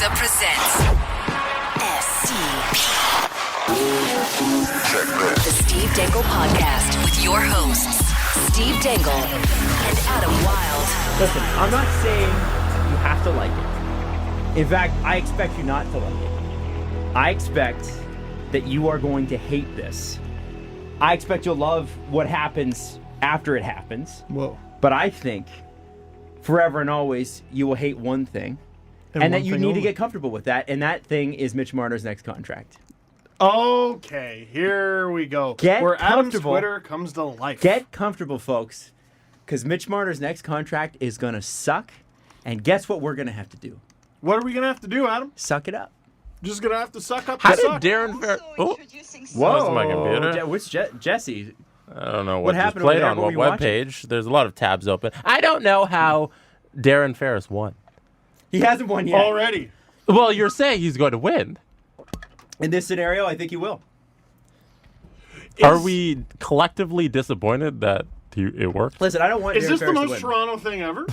Pizza presents SDP. The Steve Dangle Podcast with your hosts, Steve Dangle and Adam Wilde. Listen, I'm not saying you have to like it. In fact, I expect you not to like it. I expect that you are going to hate this. I expect you'll love what happens after it happens. Whoa. But I think forever and always you will hate one thing. And that you need to get comfortable with that. And that thing is Mitch Marner's next contract. Okay, here we go. Where Adam's Twitter comes to life. Get comfortable, folks. Because Mitch Marner's next contract is going to suck. And guess what we're going to have to do? What are we going to have to do, Adam? Suck it up. Just going to have to suck up How the did suck. Darren Fair... Oh, Whoa. my computer. Which Jesse? I don't know What what happened just played over there? on What what were you web watching? page. There's a lot of tabs open. I don't know how Darren Ferris won. He hasn't won yet. Already. Well, you're saying he's going to win. In this scenario, I think he will. Are we collectively disappointed that it worked? Listen, I don't want Is Darren this the Ferris to most win. Toronto thing ever?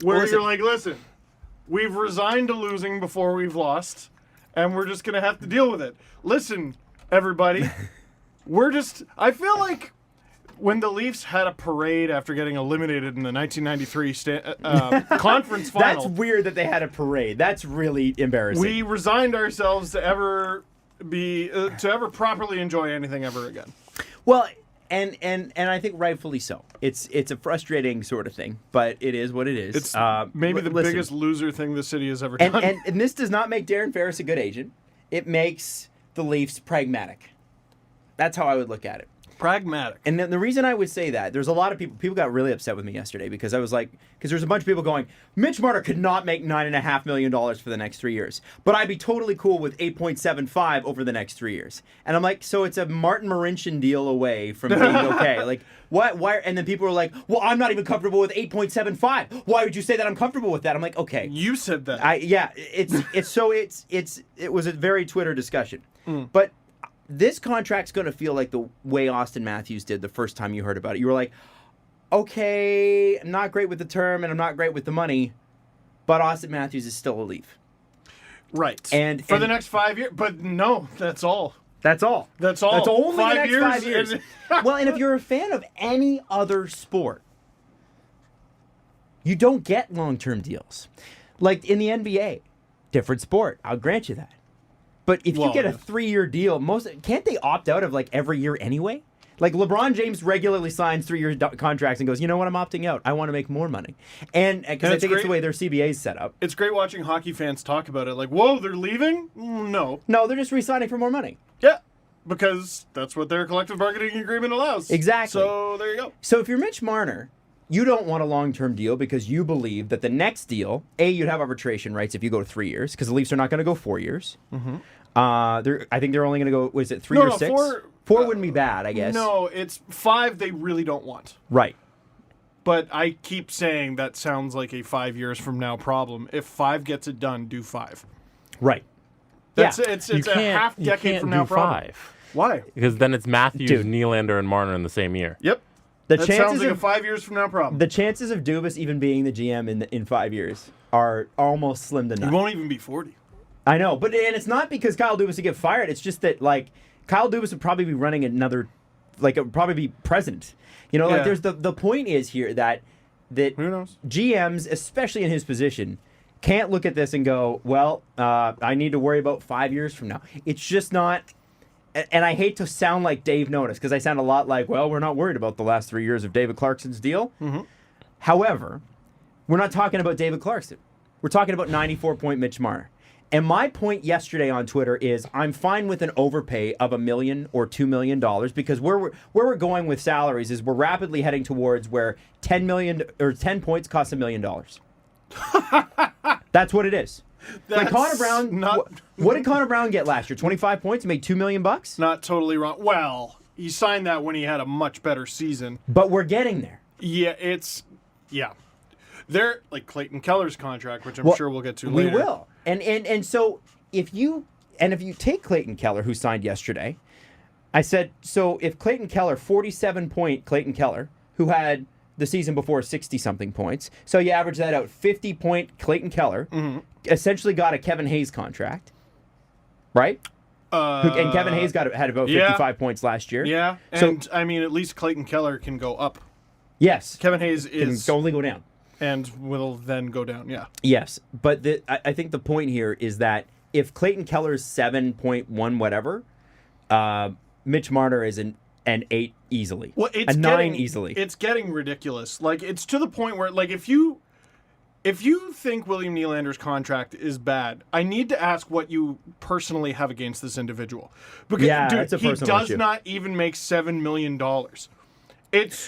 Where Listen. you're like, listen, we've resigned to losing before we've lost, and we're just going to have to deal with it. Listen, everybody, I feel like when the Leafs had a parade after getting eliminated in the 1993 conference final, That's weird that they had a parade. That's really embarrassing. we resigned ourselves to ever properly enjoy anything ever again. Well, and I think rightfully so. It's a frustrating sort of thing, but it is what it is. It's maybe the listen, biggest loser thing the city has ever done. And this does not make Darren Ferris a good agent. It makes the Leafs pragmatic. That's how I would look at it. Pragmatic. And the reason I would say that, there's a lot of people got really upset with me yesterday because I was like, because there's a bunch of people going, Mitch Marner could not make $9.5 million for the next 3 years, but I'd be totally cool with 8.75 over the next 3 years. And I'm like, so it's a Martin Marincin deal away from being okay. Like, what? Why? And then people were like, well, I'm not even comfortable with 8.75. Why would you say that I'm comfortable with that? I'm like, okay. You said that. It was a very Twitter discussion. But this contract's going to feel like the way Austin Matthews did the first time you heard about it. You were like, okay, I'm not great with the term and I'm not great with the money, but Austin Matthews is still a Leaf. Right. And for the next 5 years. But no, that's all. That's all. That's all. That's only 5 the next years. 5 years. Well, and if you're a fan of any other sport, you don't get long-term deals. Like in the NBA, different sport, I'll grant you that. But if you get a 3-year deal, can't they opt out of like every year anyway? Like LeBron James regularly signs 3-year contracts and goes, you know what, I'm opting out. I want to make more money. And because I think it's the way their CBA's set up. It's great watching hockey fans talk about it. Like, whoa, they're leaving? No. No, they're just re-signing for more money. Yeah, because that's what their collective bargaining agreement allows. Exactly. So there you go. So if you're Mitch Marner, you don't want a long-term deal because you believe that the next deal, you'd have arbitration rights if you go to 3 years because the Leafs are not going to go 4 years. Mm-hmm. I think they're only going to go, was it 3 or 6? 4 wouldn't be bad, I guess. No, it's 5 they really don't want. Right. But I keep saying that sounds like a 5 years from now problem. If 5 gets it done, do 5. Right. It's You a half you decade can't from now do problem. 5. Why? Because then it's Matthews, Dude. Nylander, and Marner in the same year. Yep. The That chances sounds like a of 5 years from now problem. the chances of Dubas even being the GM in 5 years are almost slim to He none. won't even be 40. I know, and it's not because Kyle Dubas would get fired. It's just that like Kyle Dubas would probably be running another, like it would probably be president. You know, like Yeah. there's the point is here that Who knows? GMs, especially in his position, can't look at this and go, well, I need to worry about 5 years from now. It's just not. And I hate to sound like Dave Notice because I sound a lot like, well, we're not worried about the last 3 years of David Clarkson's deal. Mm-hmm. However, we're not talking about David Clarkson. We're talking about 94-point Mitch Marner. And my point yesterday on Twitter is I'm fine with an overpay of $1 million or $2 million because where we're going with salaries is we're rapidly heading towards where 10 points cost $1 million. That's what it is. Like Connor Brown, what did Connor Brown get last year? 25 points, made $2 million. Not totally wrong. Well, he signed that when he had a much better season. But we're getting there. Yeah. They're like Clayton Keller's contract, which I'm sure we'll get to later. We will. And so if you take Clayton Keller, who signed yesterday, I said, so if Clayton Keller, 47-point Clayton Keller, who had the season before 60-something points. So you average that out. 50-point Clayton Keller essentially got a Kevin Hayes contract, right? And Kevin Hayes had about 55 points last year. Yeah, and so, I mean, at least Clayton Keller can go up. Yes. Kevin Hayes can only go down. And will then go down, yeah. Yes, but I think the point here is that if Clayton Keller's 7.1 whatever, Mitch Marner is an 8 easily. Well, it's a 9 easily. It's getting ridiculous. Like, it's to the point where, like, if you think William Nylander's contract is bad, I need to ask what you personally have against this individual. Because, dude, that's a he personal does issue. not even make $7 million.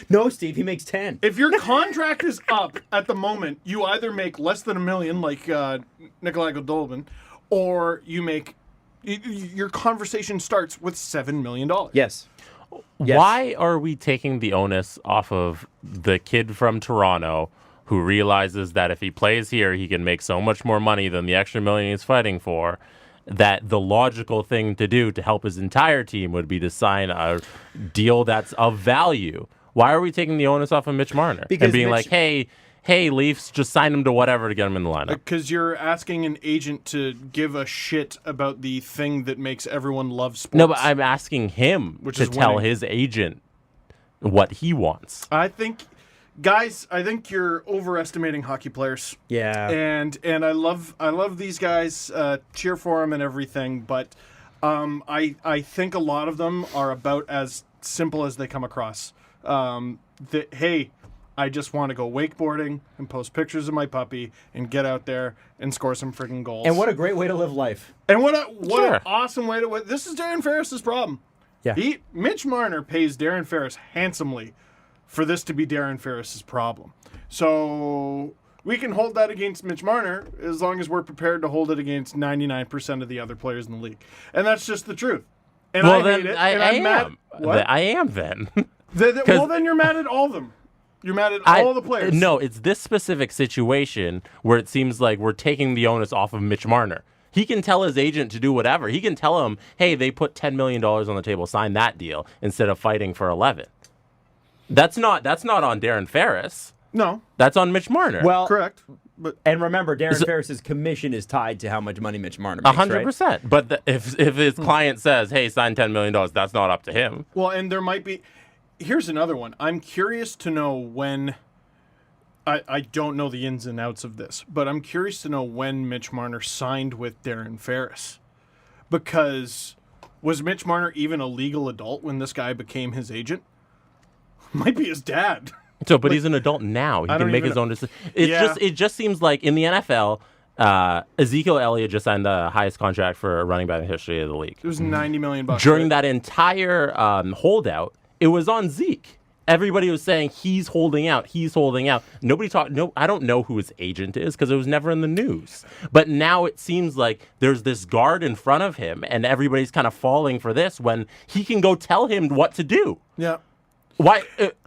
No, Steve, he makes 10. If your contract is up at the moment, you either make less than $1 million, like Nikolai Goldobin, or you make your conversation starts with $7 million. Yes. Why are we taking the onus off of the kid from Toronto who realizes that if he plays here, he can make so much more money than the extra $1 million he's fighting for, that the logical thing to do to help his entire team would be to sign a deal that's of value? Why are we taking the onus off of Mitch Marner and being like, hey, Leafs, just sign him to whatever to get him in the lineup? Because you're asking an agent to give a shit about the thing that makes everyone love sports. No, but I'm asking him to tell winning. his agent what he wants. Guys, I think you're overestimating hockey players. Yeah. And I love these guys, cheer for them and everything, but I think a lot of them are about as simple as they come across. Hey, I just want to go wakeboarding and post pictures of my puppy and get out there and score some freaking goals. And what a great way to live life. And what an awesome way to... This is Darren Ferris's problem. Yeah. Mitch Marner pays Darren Ferris handsomely for this to be Darren Ferris's problem. So we can hold that against Mitch Marner as long as we're prepared to hold it against 99% of the other players in the league. And that's just the truth. And well, I hate it. And I'm mad. What? I am then. Well, then you're mad at all of them. You're mad at all the players. No, it's this specific situation where it seems like we're taking the onus off of Mitch Marner. He can tell his agent to do whatever. He can tell him, hey, they put $10 million on the table, sign that deal instead of fighting for 11. That's not on Darren Ferris. No. That's on Mitch Marner. Well, correct. And remember, Darren Ferris's commission is tied to how much money Mitch Marner makes, 100%. Right? But if his client says, hey, sign $10 million, that's not up to him. Well, and there might be... Here's another one. I'm curious to know when... I don't know the ins and outs of this, but I'm curious to know when Mitch Marner signed with Darren Ferris. Because was Mitch Marner even a legal adult when this guy became his agent? Might be his dad. So, but he's an adult now. He can make his own decision. It just seems like in the NFL, Ezekiel Elliott just signed the highest contract for a running back in the history of the league. It was $90 million. During that entire holdout, it was on Zeke. Everybody was saying he's holding out. He's holding out. Nobody talked. No, I don't know who his agent is because it was never in the news. But now it seems like there's this guard in front of him, and everybody's kind of falling for this when he can go tell him what to do. Yeah. Why?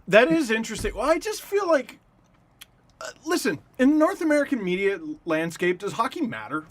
That is interesting. Well, I just feel like, listen, in the North American media landscape, does hockey matter?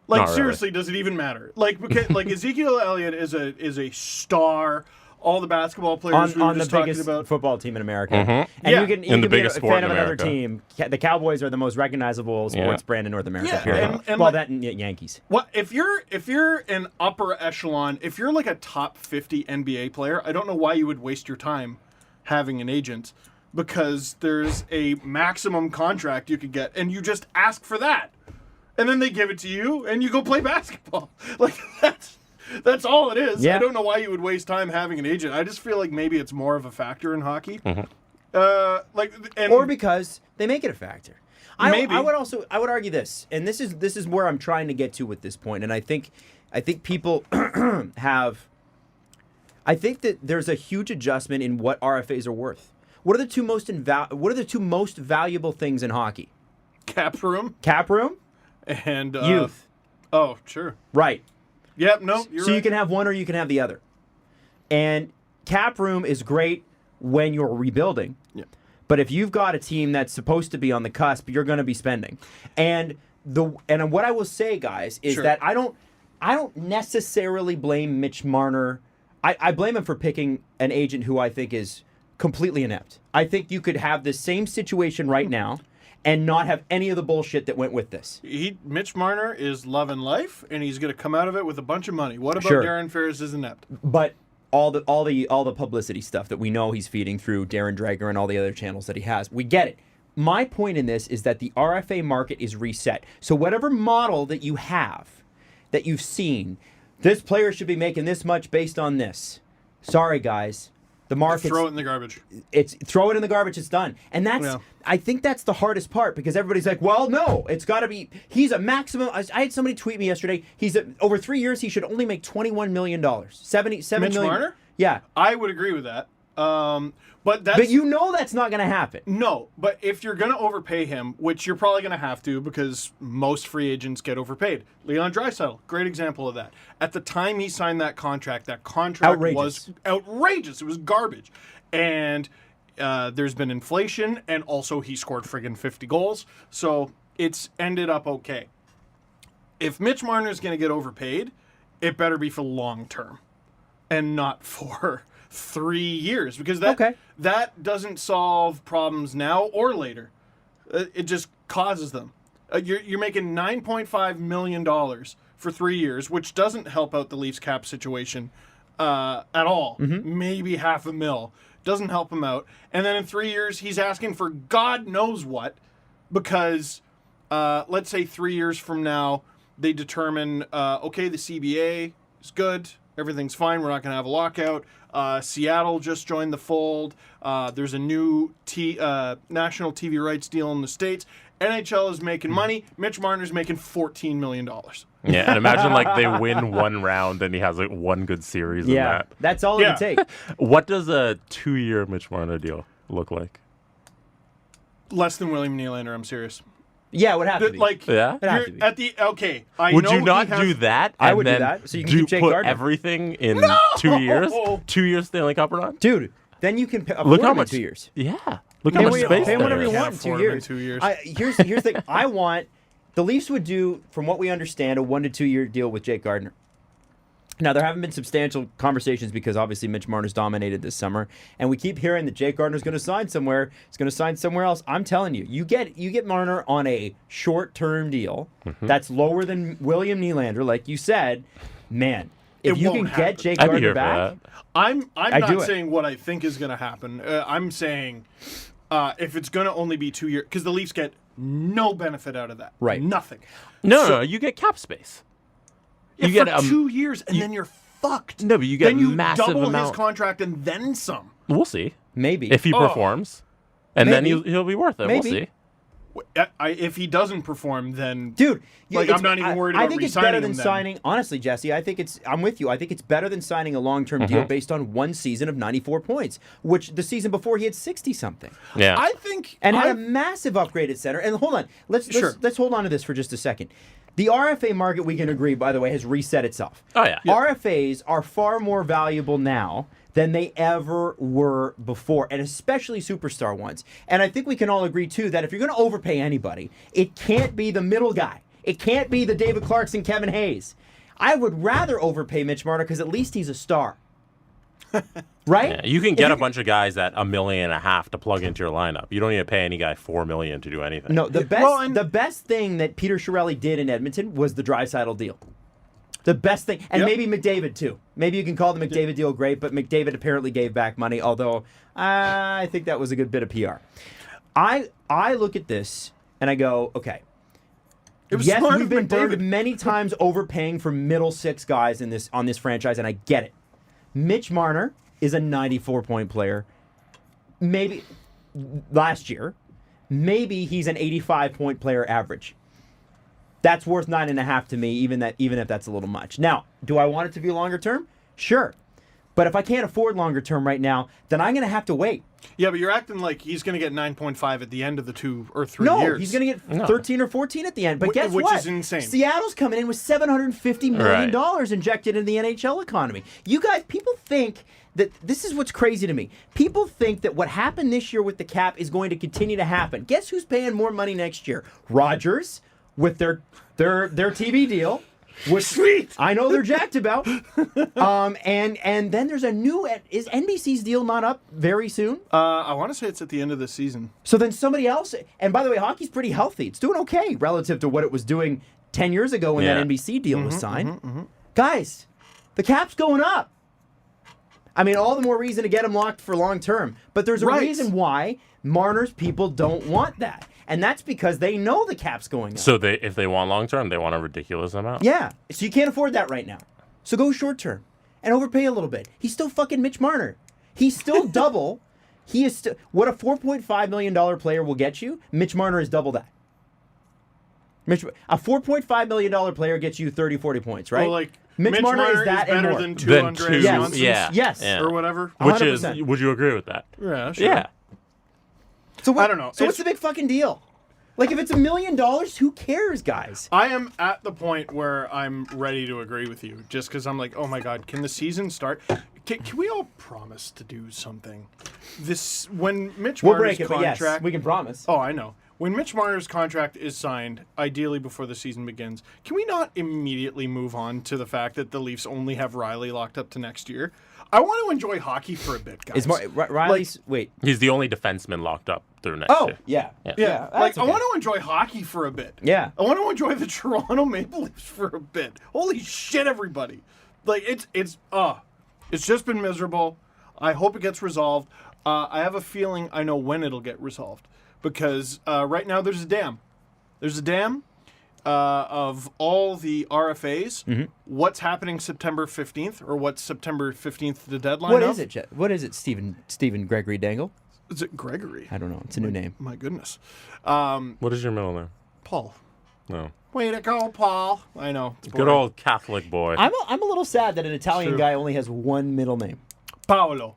Like, Not seriously, does it even matter? Like, because, like Ezekiel Elliott is a star. All the basketball players we were on the just talking biggest about. Football team in America. Yeah. And you can the be a biggest sport fan in of another America. team. The Cowboys are the most recognizable sports brand in North America. Yeah, period. and well, like- that and Yankees. What if you're an upper echelon? If you're like a top 50 NBA player, I don't know why you would waste your time having an agent, because there's a maximum contract you could get, and you just ask for that, and then they give it to you, and you go play basketball. Like that's all it is. Yeah. I don't know why you would waste time having an agent. I just feel like maybe it's more of a factor in hockey. Or because they make it a factor. Maybe. I would argue this, and this is where I'm trying to get to with this point, and I think people have. I think that there's a huge adjustment in what RFAs are worth. What are the two most valuable things in hockey? Cap room And and youth. Oh, sure. Right. Yep. No. You're So right. you can have one or you can have the other. And cap room is great when you're rebuilding. Yeah. But if you've got a team that's supposed to be on the cusp, you're going to be spending. And what I will say, guys, is Sure. that I don't necessarily blame Mitch Marner. I blame him for picking an agent who I think is completely inept. I think you could have the same situation right now and not have any of the bullshit that went with this. Mitch Marner is loving life, and he's going to come out of it with a bunch of money. What about Sure. Darren Ferris is inept? But all the publicity stuff that we know he's feeding through Darren Drager and all the other channels that he has, we get it. My point in this is that the RFA market is reset. So whatever model that you have, that you've seen, this player should be making this much based on this. Sorry, guys. The market. Throw it in the garbage. Throw it in the garbage. It's done. And that's, Yeah. I think that's the hardest part, because everybody's like, well, no, it's got to be, he's a maximum. I had somebody tweet me yesterday. Over 3 years, he should only make $21 million. $77 Mitch million. Marner? Yeah. I would agree with that. But But you know that's not going to happen. No, but if you're going to overpay him, which you're probably going to have to because most free agents get overpaid. Leon Draisaitl, great example of that. At the time he signed that contract was outrageous. It was garbage. And there's been inflation, and also he scored friggin' 50 goals. So it's ended up okay. If Mitch Marner is going to get overpaid, it better be for long term and not for 3 years, because that doesn't solve problems now or later. It just causes them. You're making $9.5 million for 3 years, which doesn't help out the Leafs cap situation at all. Mm-hmm. Maybe $500,000 doesn't help him out. And then in 3 years, he's asking for God knows what, because let's say 3 years from now, they determine, okay, the CBA is good. Everything's fine. We're not going to have a lockout. Seattle just joined the fold. There's a new national TV rights deal in the States. NHL is making money. Mitch Marner's making $14 million. Yeah, and imagine like they win one round and he has like one good series in that. That's all it would take. What does a 2-year Mitch Marner deal look like? Less than William Nylander, I'm serious. Yeah, it would have to be. Like, Yeah? It'd have to be. at the okay. Would you not do that? I and would do then that, so you can keep Jake put Gardner. everything in 2 years? 2 years Stanley Cup run? Dude, then you can afford Look how him much in 2 years. Yeah. Look how much space Pay him whatever you there is. want in 2 afford him in years. 2 years. Here's the thing. I want the Leafs would do, from what we understand, a 1 to 2 year deal with Jake Gardner. Now, there haven't been substantial conversations because obviously Mitch Marner's dominated this summer, and we keep hearing that Jake Gardner's going to sign somewhere. He's going to sign somewhere else. I'm telling you, you get Marner on a short-term deal that's lower than William Nylander, like you said. Man, if you can get Jake I'd be Gardner here for back, I'm do not it. saying what I think is going to happen. I'm saying if it's going to only be 2 years, because the Leafs get no benefit out of that. Right. Nothing. No, you get cap space. Yeah, You for get 2 years, and then you're fucked. No, but you get then you massive double his amount. contract and then some. We'll see. maybe. If he performs. And then Maybe. he'll be worth it. Maybe. We'll see. If he doesn't perform, then Dude, like, I'm not even worried I about think it's re-signing better than him then. signing. Honestly, Jesse, I'm with you. I think it's better than signing a long-term deal based on one season of 94 points, which the season before he had 60-something. Yeah. I think And had a massive upgraded center. And hold on, let's hold on to this for just a second. The RFA market, we can agree, by the way, has reset itself. Oh, yeah. RFAs are far more valuable now than they ever were before, and especially superstar ones. And I think we can all agree, too, that if you're going to overpay anybody, it can't be the middle guy. It can't be the David Clarkson, Kevin Hayes. I would rather overpay Mitch Marner because at least he's a star. Right? Yeah, you can get a bunch of guys at $1.5 million to plug into your lineup. You don't need to pay any guy $4 million to do anything. No, the best thing that Peter Chiarelli did in Edmonton was the Draisaitl deal. The best thing, and maybe McDavid too. Maybe you can call the McDavid deal great, but McDavid apparently gave back money, although I think that was a good bit of PR. I look at this and I go, okay. Yes, smart we've of been McDavid. burned many times overpaying for middle six guys on this franchise, and I get it. Mitch Marner is a 94-point player. Maybe last year, maybe he's an 85-point player average. That's worth 9.5 to me, even if that's a little much. Now, do I want it to be longer term? Sure. But if I can't afford longer term right now, then I'm going to have to wait. Yeah, but you're acting like he's going to get 9.5 at the end of the 2 or 3 No, years. he's going to get 13 or 14 at the end. But guess which what? is insane. Seattle's coming in with $750 million injected into the NHL economy. You guys, people think that this is what's crazy to me. People think that what happened this year with the cap is going to continue to happen. Guess who's paying more money next year? Rogers with their TV deal. Which Sweet. I know they're jacked about. And then there's a new. Is NBC's deal not up very soon? I want to say it's at the end of the season. So then somebody else. And by the way, hockey's pretty healthy. It's doing okay relative to what it was doing 10 years ago when that NBC deal was signed. Guys, the cap's going up. I mean, all the more reason to get him locked for long term. But there's a reason why Marner's people don't want that. And that's because they know the cap's going up. So if they want long term, they want a ridiculous amount. Yeah. So you can't afford that right now. So go short term and overpay a little bit. He's still fucking Mitch Marner. He's still double. He is still what a $4.5 million player will get you. Mitch Marner is double that. A $4.5 million player gets you 30, 40 points, right? Well, like Mitch Marner is that and better more. than two Andreas Johnsons, Yes. or whatever. Which is, 100%. would you agree with that? Yeah, sure. Yeah. So what, I don't know. So what's the big fucking deal? Like, if it's $1 million, who cares, guys? I am at the point where I'm ready to agree with you, just because I'm like, oh my god, can the season start? Can we all promise to do something? When Mitch We'll Marner's break it, but contract, yes, we can promise. Oh, I know. When Mitch Marner's contract is signed, ideally before the season begins, can we not immediately move on to the fact that the Leafs only have Riley locked up to next year? I want to enjoy hockey for a bit, guys. Is Riley's... wait. He's the only defenseman locked up through next year. Yeah. Yeah, that's I okay. want to enjoy hockey for a bit. Yeah. I want to enjoy the Toronto Maple Leafs for a bit. Holy shit, everybody! Like it's just been miserable. I hope it gets resolved. I have a feeling I know when it'll get resolved because right now there's a dam. There's a dam of all the RFAs. Mm-hmm. What's happening September 15th, or what's September 15th the deadline? What is it, Jet? What is it, Stephen Gregory Dangle? Is it Gregory? I don't know. It's a new name. My goodness. What is your middle name? Paul. No. Way to go, Paul. I know. It's Good boring. old Catholic boy. I'm a little sad that an Italian True. guy only has one middle name. Paolo.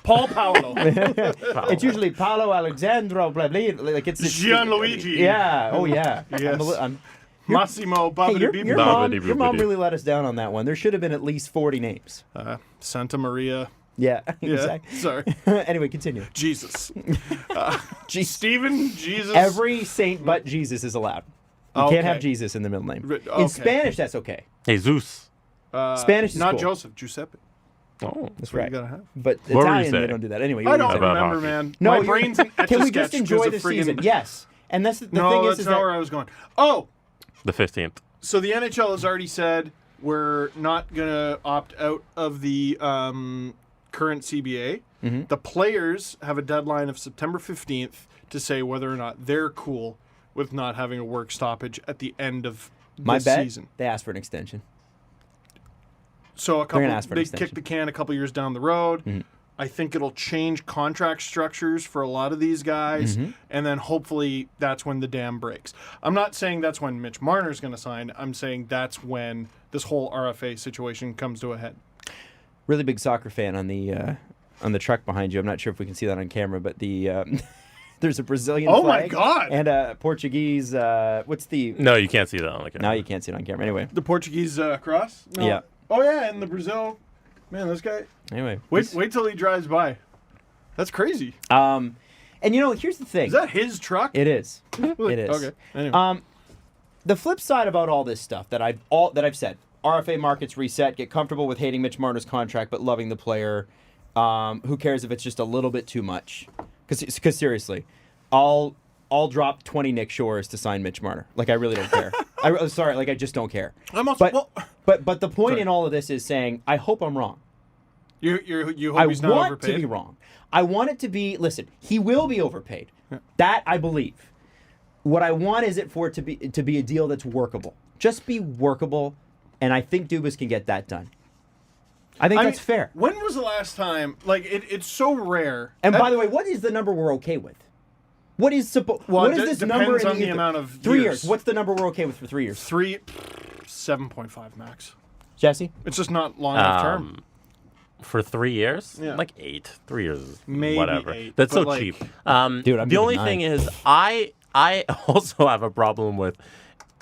Paul Paolo. It's usually Paolo Alexandro, blah, blah, like it's Gianluigi. Yeah. Oh, yeah. Yes. I'm Massimo Hey, your Babidi mom really let us down on that one. There should have been at least 40 names. Santa Maria. Yeah, Yeah. exactly. Sorry. Anyway, continue. Jesus. Jesus. Stephen, Jesus. Every saint but Jesus is allowed. You Okay. can't have Jesus in the middle name. Okay. In Spanish, that's okay. Jesus. Spanish is not cool. Joseph, Giuseppe. Oh. That's What right. you gotta have. But What were you Italian, they saying? don't do that. Anyway, I don't About remember, hockey. man. No, My you're- brain's an Can we just etch-a-sketch enjoy 'cause the of friggin- season? Yes. And that's the No, thing that's is not that where I was going. Oh, The 15th. so the NHL has already said we're not going to opt out of the current CBA. Mm-hmm. The players have a deadline of September 15th to say whether or not they're cool with not having a work stoppage at the end of my this bet, season. they asked for an extension. So gonna ask for an they extension. kick the can a couple years down the road. Mm-hmm. I think it'll change contract structures for a lot of these guys, Mm-hmm. and then hopefully that's when the dam breaks. I'm not saying that's when Mitch Marner's going to sign. I'm saying that's when this whole RFA situation comes to a head. Really big soccer fan on the truck behind you. I'm not sure if we can see that on camera, but the there's a Brazilian Oh my flag God! and a Portuguese. What's the? No, you can't see that on the camera. Now you can't see it on camera. Anyway. The Portuguese cross? No. Yeah. Oh yeah, and the Brazil. Man, this guy. Anyway. Wait till he drives by. That's crazy. And here's the thing. Is that his truck? It is. It is. Okay. Anyway. The flip side about all this stuff that I've said, RFA markets reset, get comfortable with hating Mitch Marner's contract but loving the player. Who cares if it's just a little bit too much? Because seriously, I'll drop 20 Nick Shores to sign Mitch Marner. Like I really don't care. I just don't care. I'm also. But the point Sorry. in all of this is saying I hope I'm wrong. You hope I he's not want overpaid? to be wrong. I want it to be. Listen, he will be overpaid. That I believe. What I want is it for it to be a deal that's workable. Just be workable, and I think Dubas can get that done. I think that's fair. When was the last time? Like it's so rare. And by the way, what is the number we're okay with? What is what is this number depends in on the ether? amount of 3 years. years. What's the number we're okay with for 3 years? 7.5 max. Jesse? It's just not long enough term. For 3 years? Yeah. Like 8. 3 years is Maybe whatever. 8, That's so but like- cheap. Dude, I'm the giving only 9. thing is I also have a problem with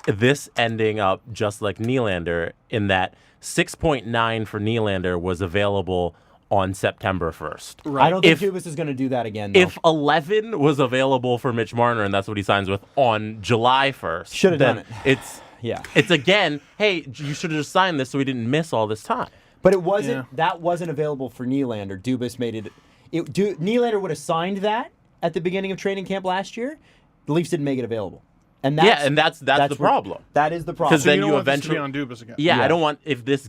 this ending up just like Nylander in that 6.9 for Nylander was available on September 1st. Right. I don't think If- Dubas is going to do that again, though. If 11 was available for Mitch Marner and that's what he signs with on July 1st, Should have then done it. It's Yeah. It's again, hey, you should have just signed this so we didn't miss all this time. But it wasn't. That wasn't available for Nylander. Dubas made it. Nylander would have signed that at the beginning of training camp last year. The Leafs didn't make it available. And that's the problem. That is the problem. Because then don't you want this to eventually be on Dubas again. Yeah, I don't want if this,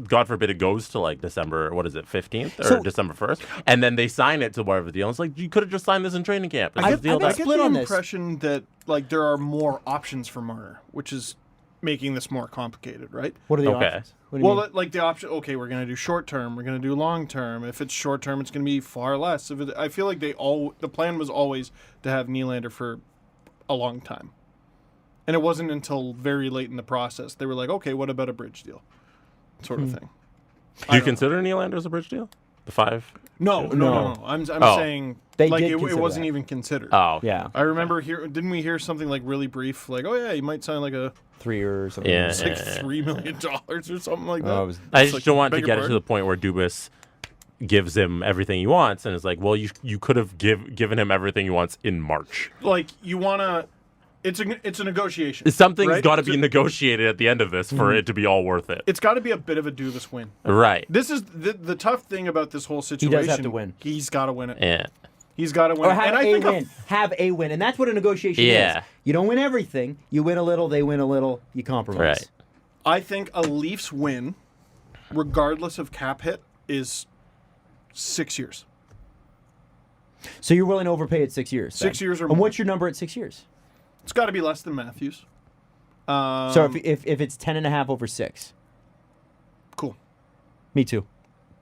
God forbid, it goes to like December. What is it, 15th or December 1st, and then they sign it to whatever the deal. It's like you could have just signed this in training camp. I It's the deal get that- the on this. impression that like there are more options for Marner, which is making this more complicated, right? What are the Okay. options? What do you mean? Like the option. Okay, we're gonna do short term. We're gonna do long term. If it's short term, it's gonna be far less. I feel like the plan was always to have Nylander for a long time. And it wasn't until very late in the process they were like, okay, what about a bridge deal, sort of thing. Do you consider Nylander as a bridge deal? The 5? No. I'm saying They like did it consider wasn't that. even considered. Oh, Yeah, I remember didn't we hear something like really brief, like, oh yeah, you might sign like a 3 or something. Yeah. it's like $3 million or something like that. Oh, it was- I It's just like, don't want to beg get your it to the point where Dubas gives him everything he wants, and it's like, well, you could have given him everything he wants in March. Like you wanna. It's a negotiation. Something's right? got to be negotiated at the end of this for it to be all worth it. It's got to be a bit of a Dubas win. Right. This is the tough thing about this whole situation. does have to win. He's got to win it. Yeah. He's got to win Or it. have And I a think win. Have a win. And that's what a negotiation Yeah. is. You don't win everything. You win a little, they win a little, you compromise. Right. I think a Leafs win, regardless of cap hit, is 6 years. So you're willing to overpay at 6 years. 6 years or And more. what's your number at 6 years? It's got to be less than Matthews. So if it's 10.5 over 6. Cool. Me too.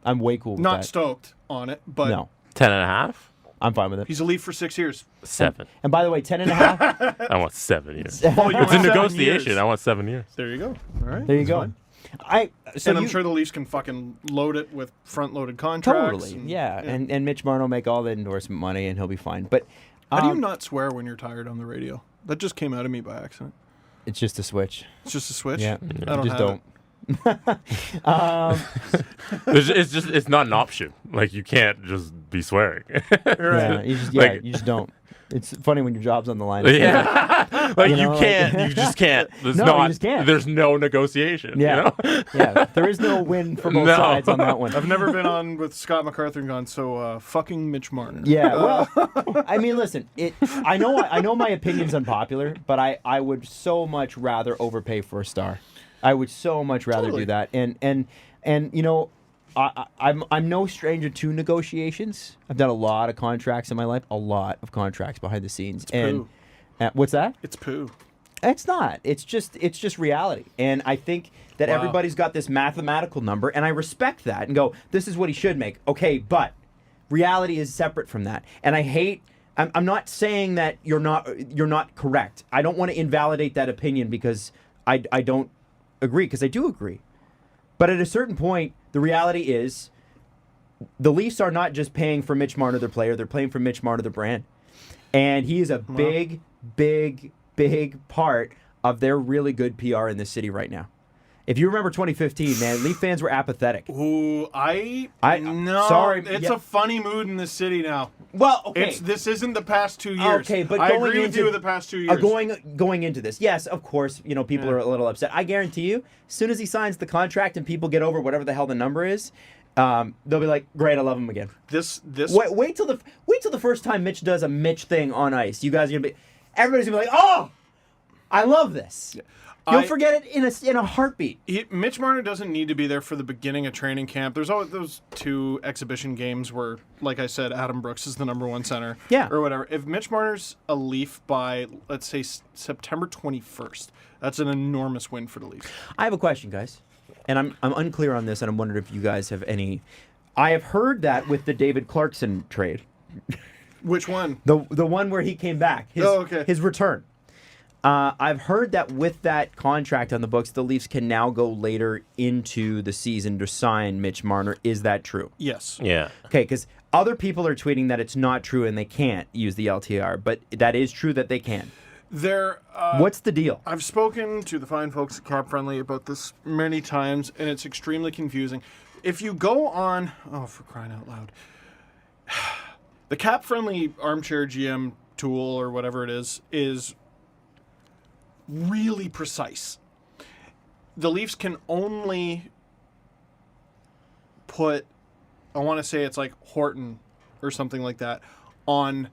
I'm way cool with Not that. stoked on it, but No. 10.5? I'm fine with it. he's a Leaf for 6 years. 7. And by the way, 10.5. I want 7 years. Oh, you It's want a 7 negotiation. years. I want 7 years. There you go. All right. There you That's go. fine. So And I'm you- sure the Leafs can fucking load it with front-loaded contracts. Totally. and- Yeah. And Mitch Marner will make all the endorsement money and he'll be fine. But How do you not swear when you're tired on the radio? That just came out of me by accident. it's just a switch. It's just a switch. Yeah. I don't just have don't. it. It's not an option. Like you can't just be swearing. Yeah, you just Like- you just don't. It's funny when your job's on the line. Yeah. Like You you know, like- can't. You just can't. There's No, you not. just can't. There's no negotiation. Yeah. You know? Yeah, there is no win for both No. sides on that one. I've never been on with Scott MacArthur and gone, so fucking Mitch Marner. Yeah, well, I mean, listen, I know my opinion's unpopular, but I would so much rather overpay for a star. I would so much rather Totally. do that, and you know, I'm no stranger to negotiations. I've done a lot of contracts in my life, a lot of contracts behind the scenes, and poo. what's that? It's poo. It's not. It's just reality. And I think that Wow. everybody's got this mathematical number, and I respect that and go, this is what he should make. Okay, but reality is separate from that. And I hate I'm not saying that you're not correct. I don't want to invalidate that opinion because I don't agree, because I do agree. But at a certain point, the reality is the Leafs are not just paying for Mitch Marner, their player, they're paying for Mitch Marner, the brand. And he is a big part of their really good PR in this city right now. If you remember 2015, man, Leaf fans were apathetic. Ooh, no. Sorry, It's yeah. a funny mood in this city now. Well, okay. This isn't the past 2 years. Okay, but I going agree with into- you with the past 2 years. Going into this, yes, of course, you know, people are a little upset. I guarantee you, as soon as he signs the contract and people get over whatever the hell the number is, they'll be like, "Great, I love him again." This Wait till the first time Mitch does a Mitch thing on ice. You guys are gonna be, everybody's gonna be like, "Oh, I love this." You'll forget it in a heartbeat. Mitch Marner doesn't need to be there for the beginning of training camp. There's always those 2 exhibition games where, like I said, Adam Brooks is the number 1 center. Yeah. Or whatever. If Mitch Marner's a Leaf by, let's say, September 21st, that's an enormous win for the Leafs. I have a question, guys, and I'm unclear on this, and I'm wondering if you guys have any. I have heard that with the David Clarkson trade, Which one? the one where he came back, his return. I've heard that with that contract on the books, the Leafs can now go later into the season to sign Mitch Marner. Is that true? Yes. Yeah. Okay, because other people are tweeting that it's not true and they can't use the LTR, but that is true that they can. What's the deal? I've spoken to the fine folks at Cap Friendly about this many times, and it's extremely confusing. If you go on, for crying out loud, the Cap Friendly armchair GM tool or whatever it is really precise. The Leafs can only put, I want to say it's like Horton or something like that, on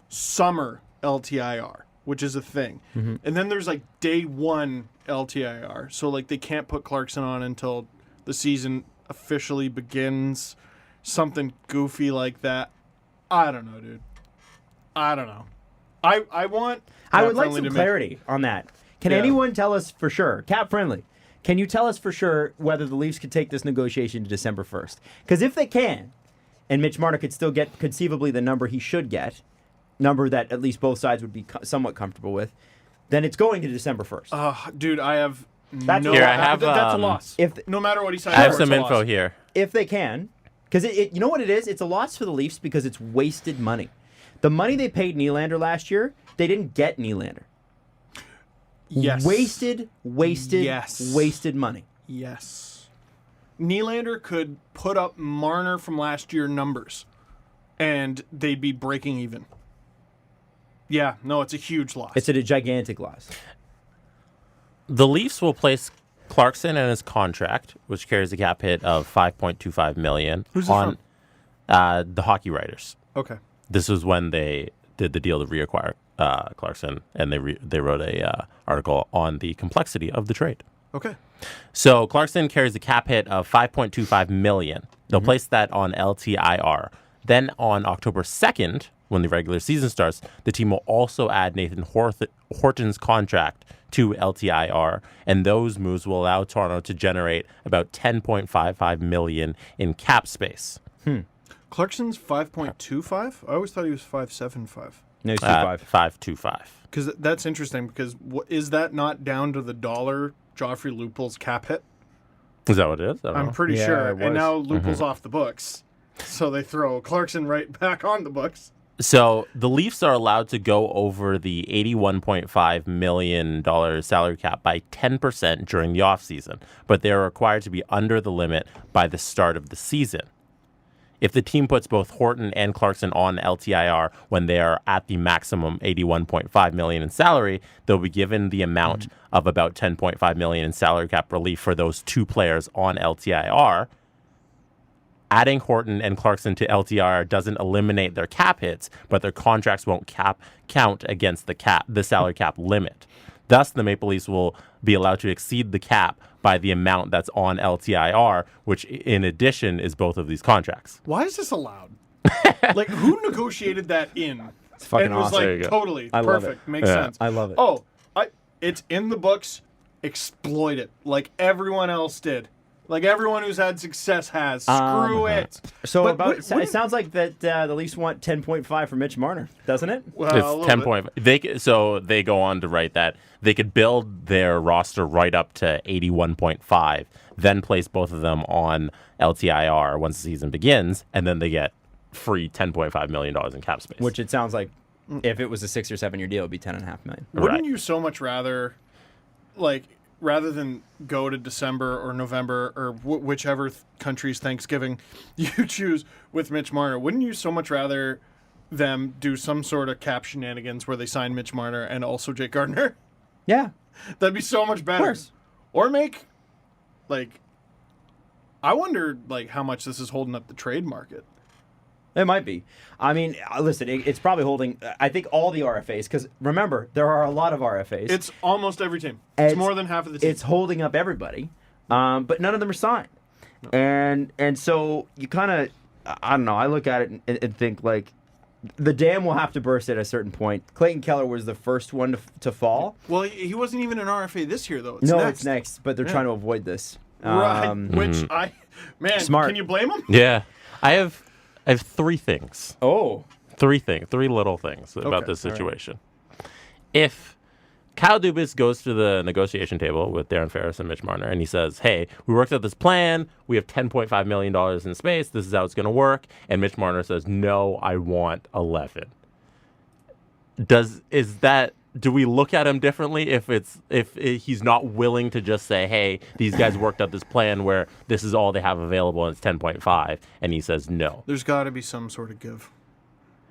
summer LTIR, which is a thing. Mm-hmm. And then there's like day one LTIR. So like they can't put Clarkson on until the season officially begins. Something goofy like that. I don't know, dude. I don't know. I would like some clarity on that. Can anyone tell us for sure, Cap Friendly, can you tell us for sure whether the Leafs could take this negotiation to December 1st? Because if they can, and Mitch Marner could still get conceivably the number he should get, number that at least both sides would be somewhat comfortable with, then it's going to December 1st. Dude, I have That's no... Here, I have, that's a loss. No matter what he signs I have for, some it's a info loss. here. If they can, because you know what it is? It's a loss for the Leafs because it's wasted money. The money they paid Nylander last year, they didn't get Nylander. Yes. Wasted money. Yes. Nylander could put up Marner from last year numbers, and they'd be breaking even. Yeah, no, it's a huge loss. It's a gigantic loss. The Leafs will place Clarkson in his contract, which carries a cap hit of $5.25 million. Who's it on the Hockey Writers. Okay. This was when they did the deal to reacquire Clarkson, and they wrote a article on the complexity of the trade. Okay. So Clarkson carries a cap hit of $5.25 million. They'll place that on LTIR. Then on October 2nd, when the regular season starts, the team will also add Nathan Horton's contract to LTIR, and those moves will allow Toronto to generate about $10.55 million in cap space. Clarkson's 5.25? I always thought he was 5.75. No, it's 2.5. 5.25. Because that's interesting, because is that not down to the dollar Joffrey Lupul's cap hit? Is that what it is? I don't I'm know. pretty Yeah, sure. it was. And now Lupul's off the books. So they throw Clarkson right back on the books. So the Leafs are allowed to go over the $81.5 million salary cap by 10% during the offseason, but they are required to be under the limit by the start of the season. If the team puts both Horton and Clarkson on LTIR when they are at the maximum $81.5 million in salary, they'll be given the amount of about $10.5 million in salary cap relief for those two players on LTIR. Adding Horton and Clarkson to LTIR doesn't eliminate their cap hits, but their contracts won't count against the salary cap limit. Thus, the Maple Leafs will be allowed to exceed the cap by the amount that's on LTIR, which in addition is both of these contracts. Why is this allowed? Like, who negotiated that in? It's fucking and was awesome. There you like, go. totally, I love perfect, it. makes sense. I love it. Oh, it's in the books. Exploit it like everyone else did. Like everyone who's had success has. Screw it. So But it sounds like that the Leafs want 10.5 for Mitch Marner, doesn't it? Well, a It's little 10 bit. point. So they go on to write that they could build their roster right up to 81.5, then place both of them on LTIR once the season begins, and then they get free $10.5 million in cap space. Which it sounds like if it was a 6 or 7 year deal, it'd be $10.5 million. Wouldn't Right. you so much rather, like, rather than go to December or November or whichever country's Thanksgiving you choose with Mitch Marner, wouldn't you so much rather them do some sort of cap shenanigans where they sign Mitch Marner and also Jake Gardner? Yeah. That'd be so much better. Of course. Or make, like, I wonder, like, how much this is holding up the trade market. It might be. I mean, listen, it's probably holding, I think, all the RFAs, because remember, there are a lot of RFAs. It's almost every team. It's more than half of the team. It's holding up everybody, but none of them are signed. No. And so you kind of, I don't know, I look at it and think, like, the dam will have to burst at a certain point. Clayton Keller was the first one to fall. Well, he wasn't even an RFA this year, though. It's next, but they're trying to avoid this. Right, which Smart. Can you blame him? Yeah. I have 3 things. Oh. 3 little things about this situation. If Kyle Dubas goes to the negotiation table with Darren Ferris and Mitch Marner, and he says, hey, we worked out this plan. We have $10.5 million in space. This is how it's going to work. And Mitch Marner says, no, I want 11. Do we look at him differently if he's not willing to just say, hey, these guys worked out this plan where this is all they have available and it's 10.5, and he says no? There's got to be some sort of give.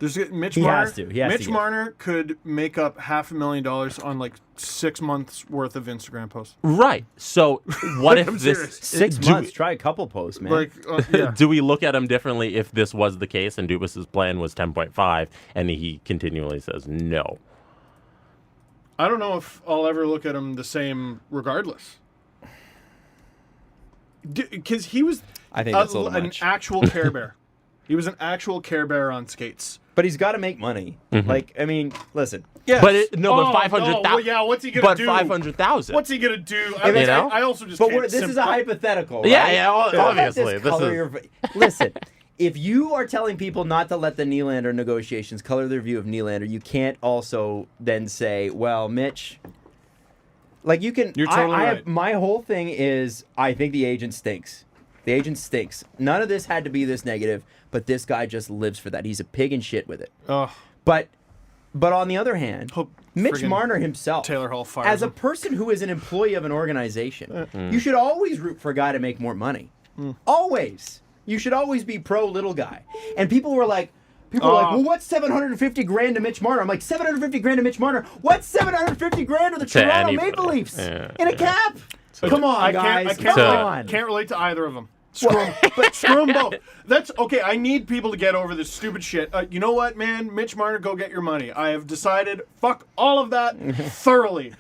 There's Mitch He Marner. has to. He has Mitch to get. Marner could make up $500,000 on like 6 months worth of Instagram posts. Right. So what if I'm this serious. 6 months. Try a couple posts, man. Like, yeah. Do we look at him differently if this was the case and Dubas's plan was 10.5 and he continually says no? I don't know if I'll ever look at him the same regardless. Because he was I think that's a little an much. actual Care Bear. He was an actual Care Bear on skates. But he's got to make money. Like, I mean, listen. Yes. But 500,000. Well, yeah, what's he gonna do? But 500,000. What's he gonna do? You know? I also just. But can't this is a hypothetical. Yeah, right? yeah, Don't let obviously. this This color is- your listen. If you are telling people not to let the Nylander negotiations color their view of Nylander, you can't also then say, "Well, Mitch." Like you can. You're totally right. My whole thing is, I think the agent stinks. The agent stinks. None of this had to be this negative, but this guy just lives for that. He's a pig in shit with it. Ugh. But on the other hand, Hope Mitch friggin' Marner himself, Taylor Hall fires as a him. person who is an employee of an organization, you should always root for a guy to make more money. Always. You should always be pro little guy. And people were like, well, what's $750,000 to Mitch Marner? I'm like, $750,000 to Mitch Marner? What's $750,000 to the Toronto anybody. Maple Leafs Yeah. in a cap? Come on, I guys. can't, Come relate, on. can't relate to either of them. Screw them. But screw them both. That's okay. I need people to get over this stupid shit. You know what, man? Mitch Marner, go get your money. I have decided. Fuck all of that thoroughly.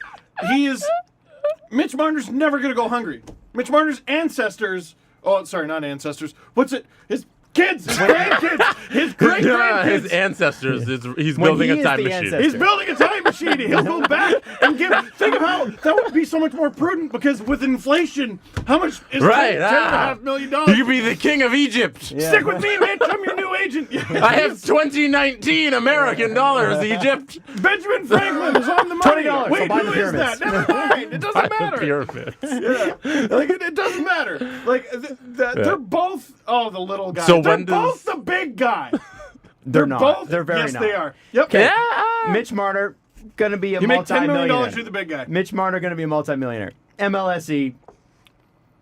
Mitch Marner's never gonna go hungry. Mitch Marner's ancestors. Oh, sorry, not ancestors. What's it? His kids, his grandkids, his great grandkids. His ancestors. He's When building he a is time the machine. ancestor. He's building a time machine. He'll go back and give. Think of how that would be so much more prudent because with inflation, how much is Right. $10.5 million? You could be the king of Egypt. Stick with me, Mitch. I'm your new agent. I have 2019 American dollars, Egypt. Benjamin Franklin is on the money. $20. Wait, I'll buy who the is that? pyramids. Never mind. It doesn't matter. Pyramids. Yeah. Like it doesn't matter. Like they're both. Oh, the little guy. So they're when does- both the big guy. They're not. Both. They're very yes, not. they are. Yep. Okay. Yeah. Mitch Marner, going to be a You make $10 million. multi-millionaire. You're the big guy. Mitch Marner going to be a multi-millionaire. MLSE,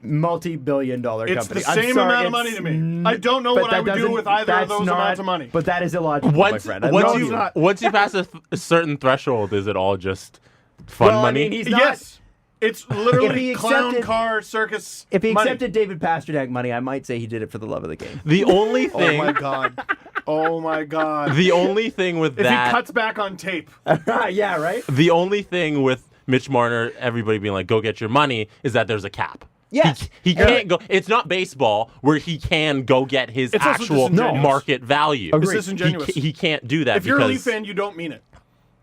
multi-billion-dollar It's company. the I'm same sorry, amount of money to me. I don't know but what I that would do doesn't- with either of that's those not- amounts of money. But that is illogical, my Once, friend. I once love you, not. once you pass a certain threshold, is it all just fun Well, money? I mean, he's not. Yes. It's If literally he clown accepted- car circus. If he money. accepted David Pasternak money, I might say he did it for the love of the game. The only Oh thing, my god. Oh my god. the only thing with If that, he cuts back on tape. Yeah, right? the only thing with Mitch Marner, everybody being like, "Go get your money," is that there's a cap. Yes. He can't go. It's not baseball where he can go get his It's also actual disingenuous. market value. It's Agreed. disingenuous. He can't do that If you're a because Leaf fan, you don't mean it.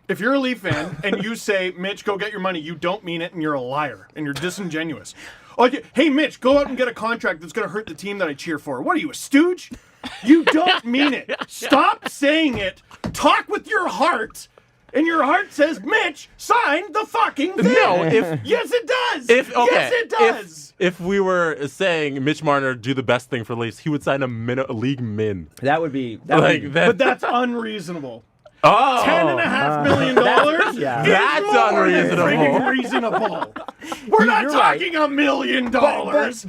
If you're a Leaf fan and you say, Mitch, go get your money, you don't mean it and you're a liar and you're disingenuous. Like, hey, Mitch, go out and get a contract that's going to hurt the team that I cheer for. What are you, a stooge? You don't mean it. Stop saying it. Talk with your heart. And your heart says, Mitch, sign the fucking thing. No, if Yes, it does. yes, it does. If we were saying Mitch Marner do the best thing for the Leafs, he would sign a league min. That would be... Like that. But that's unreasonable. Oh, $10.5 million yeah. is That's more than unreasonable. friggin' reasonable. We're not You're right. talking $1 million. but-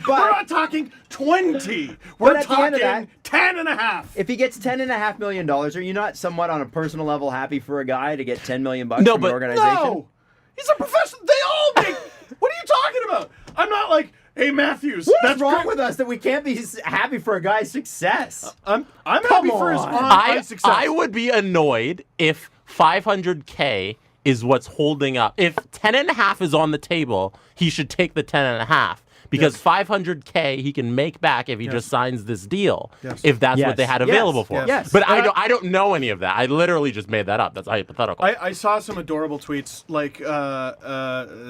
We're not talking 20. We're But at the end of talking that- 10.5. If he gets $10.5 million, are you not somewhat on a personal level happy for a guy to get $10 million No, from an but- organization? No, he's a professional. They all make. What are you talking about? I'm not like, hey Matthews. What's that's wrong great. with us that we can't be happy for a guy's success? I'm happy for his on. on success. I would be annoyed if $500K is what's holding up. If 10.5 is on the table, he should take the 10.5 because Yes. $500K he can make back if he just signs this deal. Yes. If that's Yes. what they had Yes. available for him. Yes. But And I don't know any of that. I literally just made that up. That's hypothetical. I saw some adorable tweets like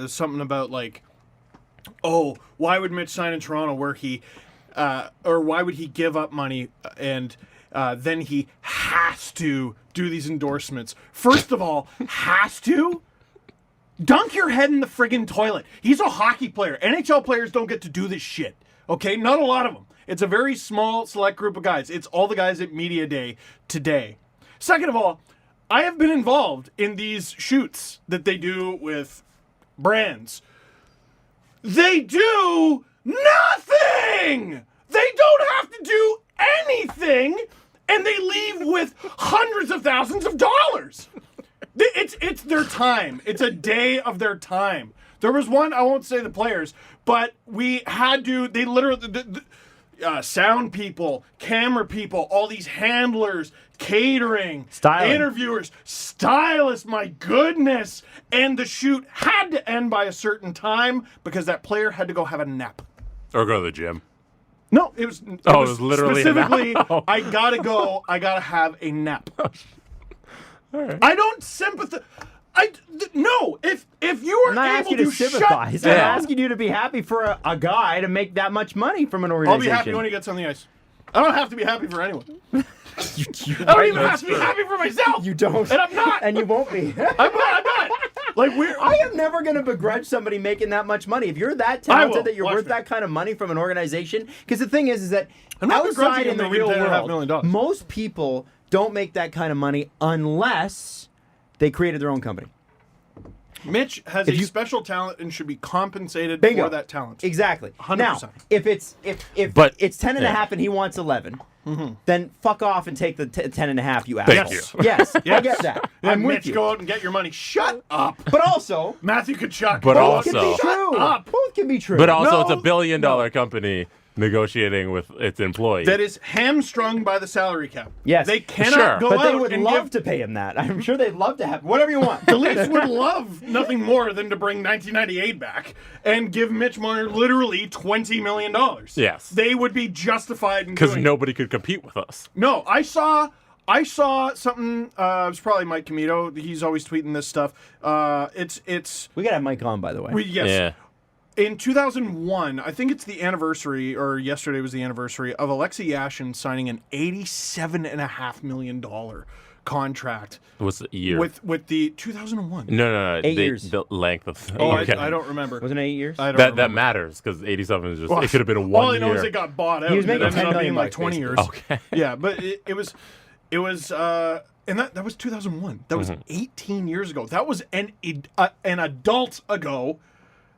something about like, oh, why would Mitch sign in Toronto where he, or why would he give up money and then he has to do these endorsements? First of all, has to? Dunk your head in the friggin' toilet. He's a hockey player. NHL players don't get to do this shit. Okay? Not a lot of them. It's a very small, select group of guys. It's all the guys at Media Day today. Second of all, I have been involved in these shoots that they do with brands. They do nothing! They don't have to do anything and they leave with hundreds of thousands of dollars. It's their time. It's a day of their time. There was one, I won't say the players, but we had to, they literally, sound people, camera people, all these handlers, catering, interviewers, stylists, my goodness. And the shoot had to end by a certain time because that player had to go have a nap. Or go to the gym. No, it was literally specifically, I gotta go, I gotta have a nap. All right. I don't sympathize. No, if you are I'm not able asking you to sympathize. shut I'm down, asking you to be happy for a guy to make that much money from an organization. I'll be happy when he gets on the ice. I don't have to be happy for anyone. You I don't even have to be happy for myself. You don't. And I'm not. And you won't be. I'm not. Like I am never going to begrudge somebody making that much money. If you're that I will. talented that you're Watch worth me. that kind of money from an organization, because the thing is that I'm not outside begrudging in the him real making $10.5 world, million. most people don't make that kind of money unless they created their own company. Mitch has special talent and should be compensated Bingo. for that talent. Exactly. 100%. Now, if it's But- it's 10 and a yeah. half and he wants 11, then fuck off and take the 10 and a half, you Thank asshole. Yes, I get that. Yeah, I'm with Mitch, you. go out and get your money. Shut up. But also, Matthew Tkachuk. But both can also- be true. up. Both can be true. But also, No, it's a billion-dollar company negotiating with its employees. That is hamstrung by the salary cap. Yes. They cannot Sure. go But they out would and love give... to pay him that. I'm sure they'd love to have whatever you want. The Leafs would love nothing more than to bring 1998 back and give Mitch Marner literally $20 million. Yes. They would be justified in because doing nobody could compete with us. No, I saw something. It was probably Mike Camito. He's always tweeting this stuff. It's We got to have Mike on, by the way. yes. Yeah. In 2001, I think it's the anniversary, or yesterday was the anniversary of Alexei Ashen signing an $87.5 million contract What's the year? with the 2001. No. 8 years. The length of. Oh, okay. I don't remember. Wasn't it 8 years? I don't That remember. matters because 87 is just. Well, it could have been a 1 year. All I know is it got bought out. He was and it making ended $10 up million being like 20 years. Okay. Yeah, but it was, and that was 2001. That was 18 years ago. That was an adult ago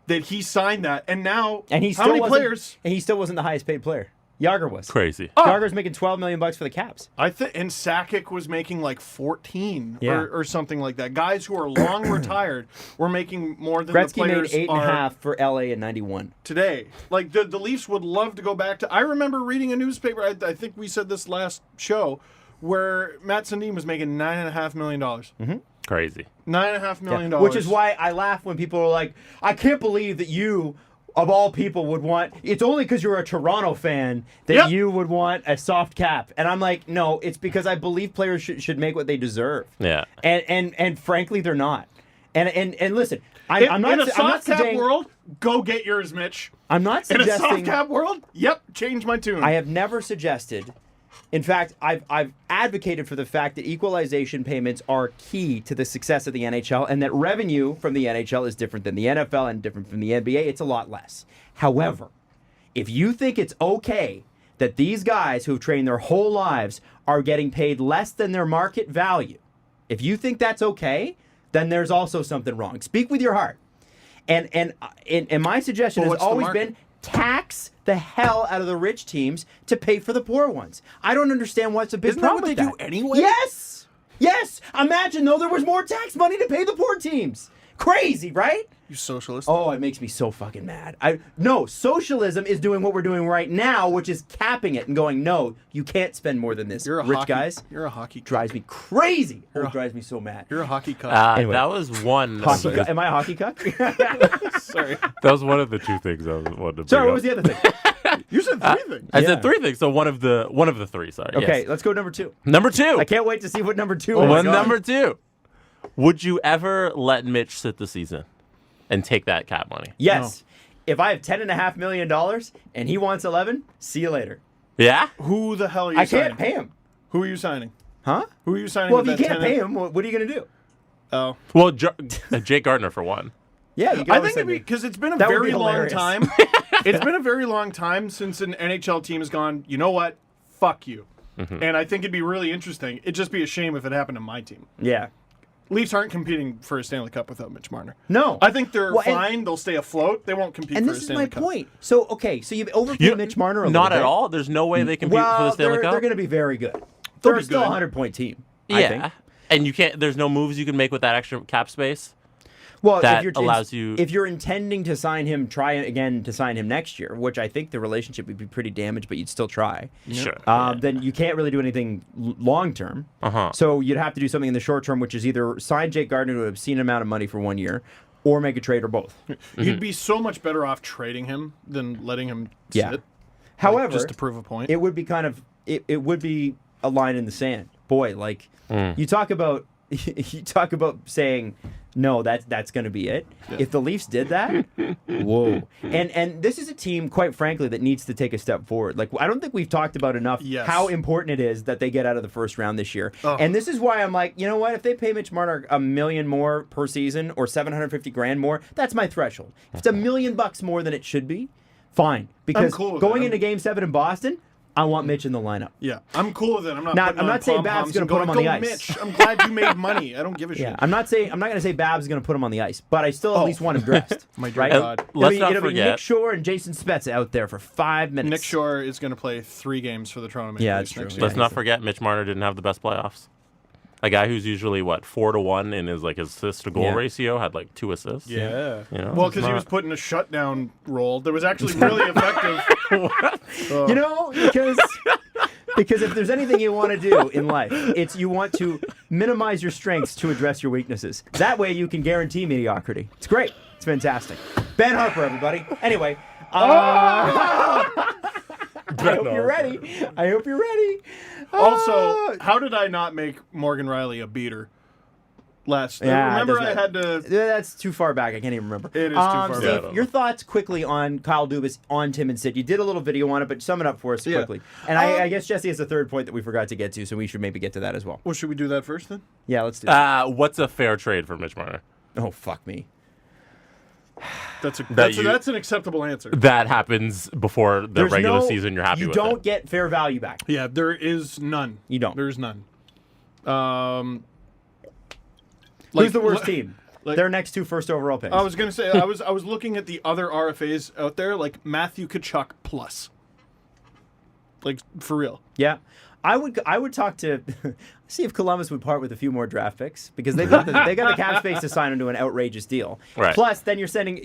that he signed that, and now And he how still many wasn't, players? And he still wasn't the highest paid player. Yager was. Crazy. Yager's making $12 million for the Caps. I think, and Sakic was making like 14 Yeah. or something like that. Guys who are long retired were making more than the Gretzky made players 8.5 for LA in '91. today. Like the Leafs would love to go back to. I remember reading a newspaper. I think we said this last show, where Matt Sundin was making $9.5 million. Crazy. $9.5 million. Which is why I laugh when people are like, I can't believe that you, of all people, would want... It's only because you're a Toronto fan that Yep. you would want a soft cap. And I'm like, no, it's because I believe players should make what they deserve. Yeah. And frankly, they're not. And listen, I'm in not a soft cap saying... world, go get yours, Mitch. I'm not In a suggesting... soft cap world, yep, change my tune. I have never suggested... In fact, I've advocated for the fact that equalization payments are key to the success of the NHL, and that revenue from the NHL is different than the NFL and different from the NBA. It's a lot less. However, if you think it's okay that these guys who've trained their whole lives are getting paid less than their market value, if you think that's okay, then there's also something wrong. Speak with your heart. And my suggestion Well, has what's the always market? been tax the hell out of the rich teams to pay for the poor ones. I don't understand what's a big Isn't that problem what with they that. do anyway? Yes. Imagine though there was more tax money to pay the poor teams. Crazy, right? You socialist. Oh, it makes me so fucking mad. No, socialism is doing what we're doing right now, which is capping it and going, no, you can't spend more than this. You're a rich hockey, guys. You're a hockey. Drives me crazy. It drives me so mad. You're a hockey cuck. Anyway. That was one. Hockey cuck. Am I a hockey cuck? Sorry. That was one of the two things I was wanted to Sorry, bring what was up. the other thing? You said three things. I Yeah. said three things, so one of the three. Sorry. Okay, Yes. let's go number 2. Number two. I can't wait to see what number 2 Oh is. my God. Number two. Would you ever let Mitch sit the season and take that cap money? Yes. If I have $10.5 million and he wants 11, see you later. Yeah. Who the hell are you I signing? can't pay him. Who are you signing? Huh? Who are you signing? Well, if with you that can't 10 pay him, what are you going to do? Oh. Well, Jake Gardner for one. Yeah, you can I always think send me. because it's been a That would very be long hilarious. time. It's been a very long time since an NHL team has gone, you know what? Fuck you. And I think it'd be really interesting. It'd just be a shame if it happened to my team. Yeah. Leafs aren't competing for a Stanley Cup without Mitch Marner. No. I think they're Well, and- fine. They'll stay afloat. They won't compete And for a this is Stanley my Cup. point. So, okay, so you've overpaid Mitch Marner a Not little at bit. all. There's no way they compete for the Well, Stanley they're Cup. going to be very good. They're be still good. a 100-point team. I think. Yeah. And you can't. There's no moves you can make with that extra cap space. Well, That allows you. If you're intending to sign him, try again to sign him next year, which I think the relationship would be pretty damaged, but you'd still try. Sure. Then you can't really do anything long term. So you'd have to do something in the short term, which is either sign Jake Gardiner to an obscene amount of money for 1 year, or make a trade, or both. You'd be so much better off trading him than letting him Yeah. sit. However, Just to prove a point. it would be it would be a line in the sand. Boy, like you talk about saying no, that's going to be it. If the Leafs did that, whoa. And this is a team, quite frankly, that needs to take a step forward. Like, I don't think we've talked about enough how important it is that they get out of the first round this year. And this is why I'm like, you know what? If they pay Mitch Marner $1 million more per season or $750,000 more, that's my threshold. If it's $1 million more than it should be, fine. Because cool with going it. into Game 7 in Boston, I want Mitch in the lineup. Yeah, I'm cool with it. I'm not. Now, putting I'm on not saying pom-poms Babs gonna and put him going, on the "Go, ice." Mitch, I'm glad you made money. I don't give a shit. Yeah, I'm not going to say Babs is going to put him on the ice, but I still at least want him dressed. My right? God. Let's not it'll be forget. Nick Shore and Jason Spezza out there for 5 minutes. Nick Shore is going to play 3 games for the Toronto Maple Yeah, Leafs that's true. next Yeah. year. Let's not forget Mitch Marner didn't have the best playoffs. A guy who's usually 4-1 in his assist to goal ratio had 2 assists. Yeah. You know, Well, it's because he not- was put in a shutdown role that was actually really effective. You know, because if there's anything you want to do in life, it's you want to minimize your strengths to address your weaknesses. That way you can guarantee mediocrity. It's great. It's fantastic. Ben Harper, everybody. Anyway. I hope you're ready. Also, how did I not make Morgan Riley a beater last? Yeah, remember, I doesn't had to. That's too far back. I can't even remember. It is too far Steve, back. I don't know. your thoughts quickly on Kyle Dubas on Tim and Sid. You did a little video on it, but sum it up for us quickly. And I guess Jesse has a third point that we forgot to get to, so we should maybe get to that as well. Well, should we do that first then? Yeah, let's do that. What's a fair trade for Mitch Marner? Oh, fuck me. That's That an acceptable answer. That happens before the There's regular no- season. You're happy You with don't it. get fair value back. Yeah, there is none. You don't. There's none. Who's the worst team? like- Their next 2 first overall picks. I was gonna say I was looking at the other RFAs out there, like Matthew Tkachuk plus. Like for real. Yeah. I would talk to see if Columbus would part with a few more draft picks because they got the cap space to sign him to an outrageous deal. Right. Plus, then you're sending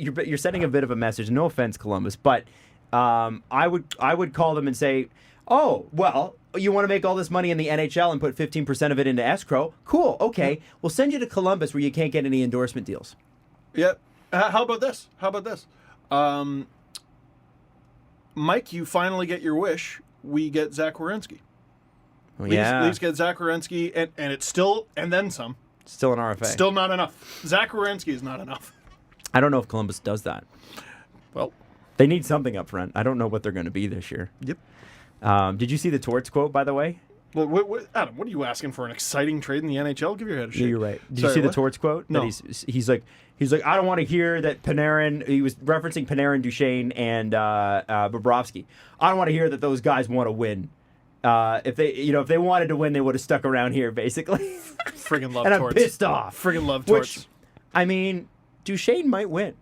a bit of a message. No offense, Columbus, but I would call them and say, oh well, you want to make all this money in the NHL and put 15% of it into escrow? Cool. Okay, we'll send you to Columbus where you can't get any endorsement deals. Yeah. How about this? Mike, you finally get your wish. We get Zach Werenski. Well, yeah, Leafs get Zach Werenski, and it's still, and then some. still an RFA. Still not enough. Zach Werenski is not enough. I don't know if Columbus does that. Well, They need something up front. I don't know what they're going to be this year. yep. Did you see the Torts quote, by the way? Well, Adam, what are you asking for? An exciting trade in the NHL? Give your head a shake. Yeah, you're right. Did Sorry, you see what? the Torts quote? No. That he's like, I don't want to hear that Panarin. He was referencing Panarin, Duchesne, and Bobrovsky. I don't want to hear that those guys want to win. If they wanted to win, they would have stuck around here, basically. Friggin' love and I'm Torts. pissed off. Friggin' love Which, Torts. I mean, Duchesne might win.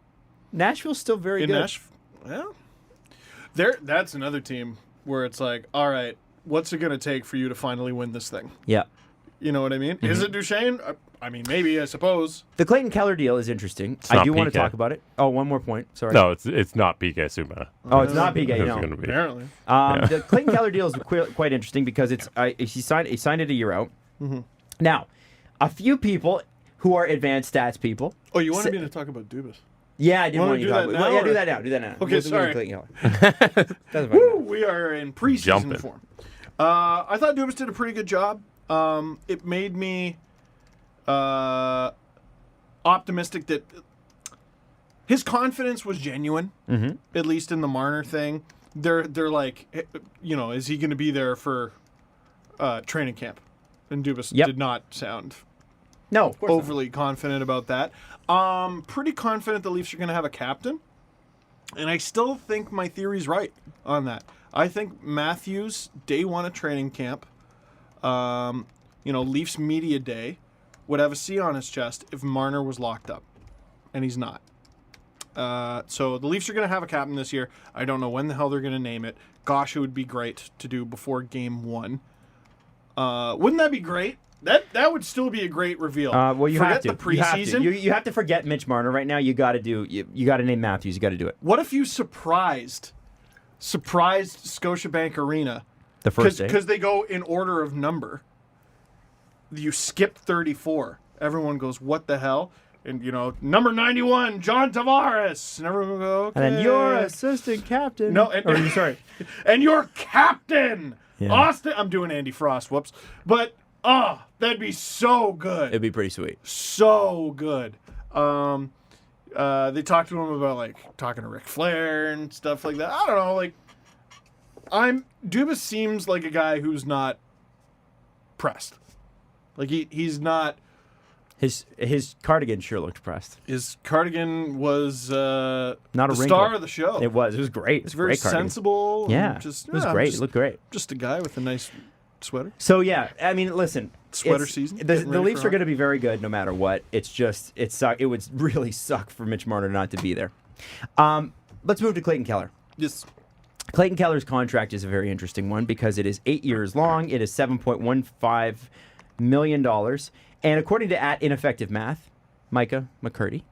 Nashville's still very good. Well, that's another team where it's like, all right, what's it going to take for you to finally win this thing? Yeah. You know what I mean? Mm-hmm. Is it Duchesne? I mean, maybe, I suppose. The Clayton Keller deal is interesting. I not do want to PK. talk about it. Oh, one more point. Sorry. No, it's not PK Subban. Oh, it's not PK. It's No. gonna be. Apparently. The Clayton Keller deal is quite interesting because he signed it a year out. Mm-hmm. Now, a few people who are advanced stats people. Oh, you wanted me to talk about Dubas? Yeah, I did Wanna want you do to talk that about. now, Yeah, or- do that now. Do that now. Okay, We'll do sorry. Clayton Keller. Doesn't matter. Woo, we are in preseason Jumping. form. I thought Dubas did a pretty good job. It made me optimistic that his confidence was genuine, at least in the Marner thing. They're like, is he going to be there for training camp? And Dubas Yep. did not sound No, of course not. overly confident about that. Pretty confident the Leafs are going to have a captain. And I still think my theory's right on that. I think Matthews, day one of training camp, Leafs media day, would have a C on his chest if Marner was locked up. And he's not. So the Leafs are going to have a captain this year. I don't know when the hell they're going to name it. Gosh, it would be great to do before game one. Wouldn't that be great? That would still be a great reveal. Well, you Forget have to. the preseason. You have to forget Mitch Marner right now. You got to do. You got to name Matthews. You got to do it. What if you surprised Scotiabank Arena The first day. because they go in order of number. You skip 34. Everyone goes, "What the hell?" And number 91, John Tavares, and everyone will go, "Okay." And then your assistant captain. No, and, sorry. and your captain, Yeah. Austin. I'm doing Andy Frost. Whoops. But that'd be so good. It'd be pretty sweet. So good. They talked to him about talking to Ric Flair and stuff like that. I don't know. Dubas seems like a guy who's not pressed. He's not. His cardigan sure looked pressed. His cardigan was Not a the wrinkle. star of the show. It was great. It's very sensible. Yeah, and it was great. It looked great. Just a guy with a nice sweater. So yeah, I mean, listen, Sweater season. The Getting ready Leafs for are going to be very good no matter what. It's just it would really suck for Mitch Marner not to be there. Let's move to Clayton Keller. Yes. Clayton Keller's contract is a very interesting one because it is 8 years long. It is $7.15 million, and according to @Ineffective Math, Micah McCurdy,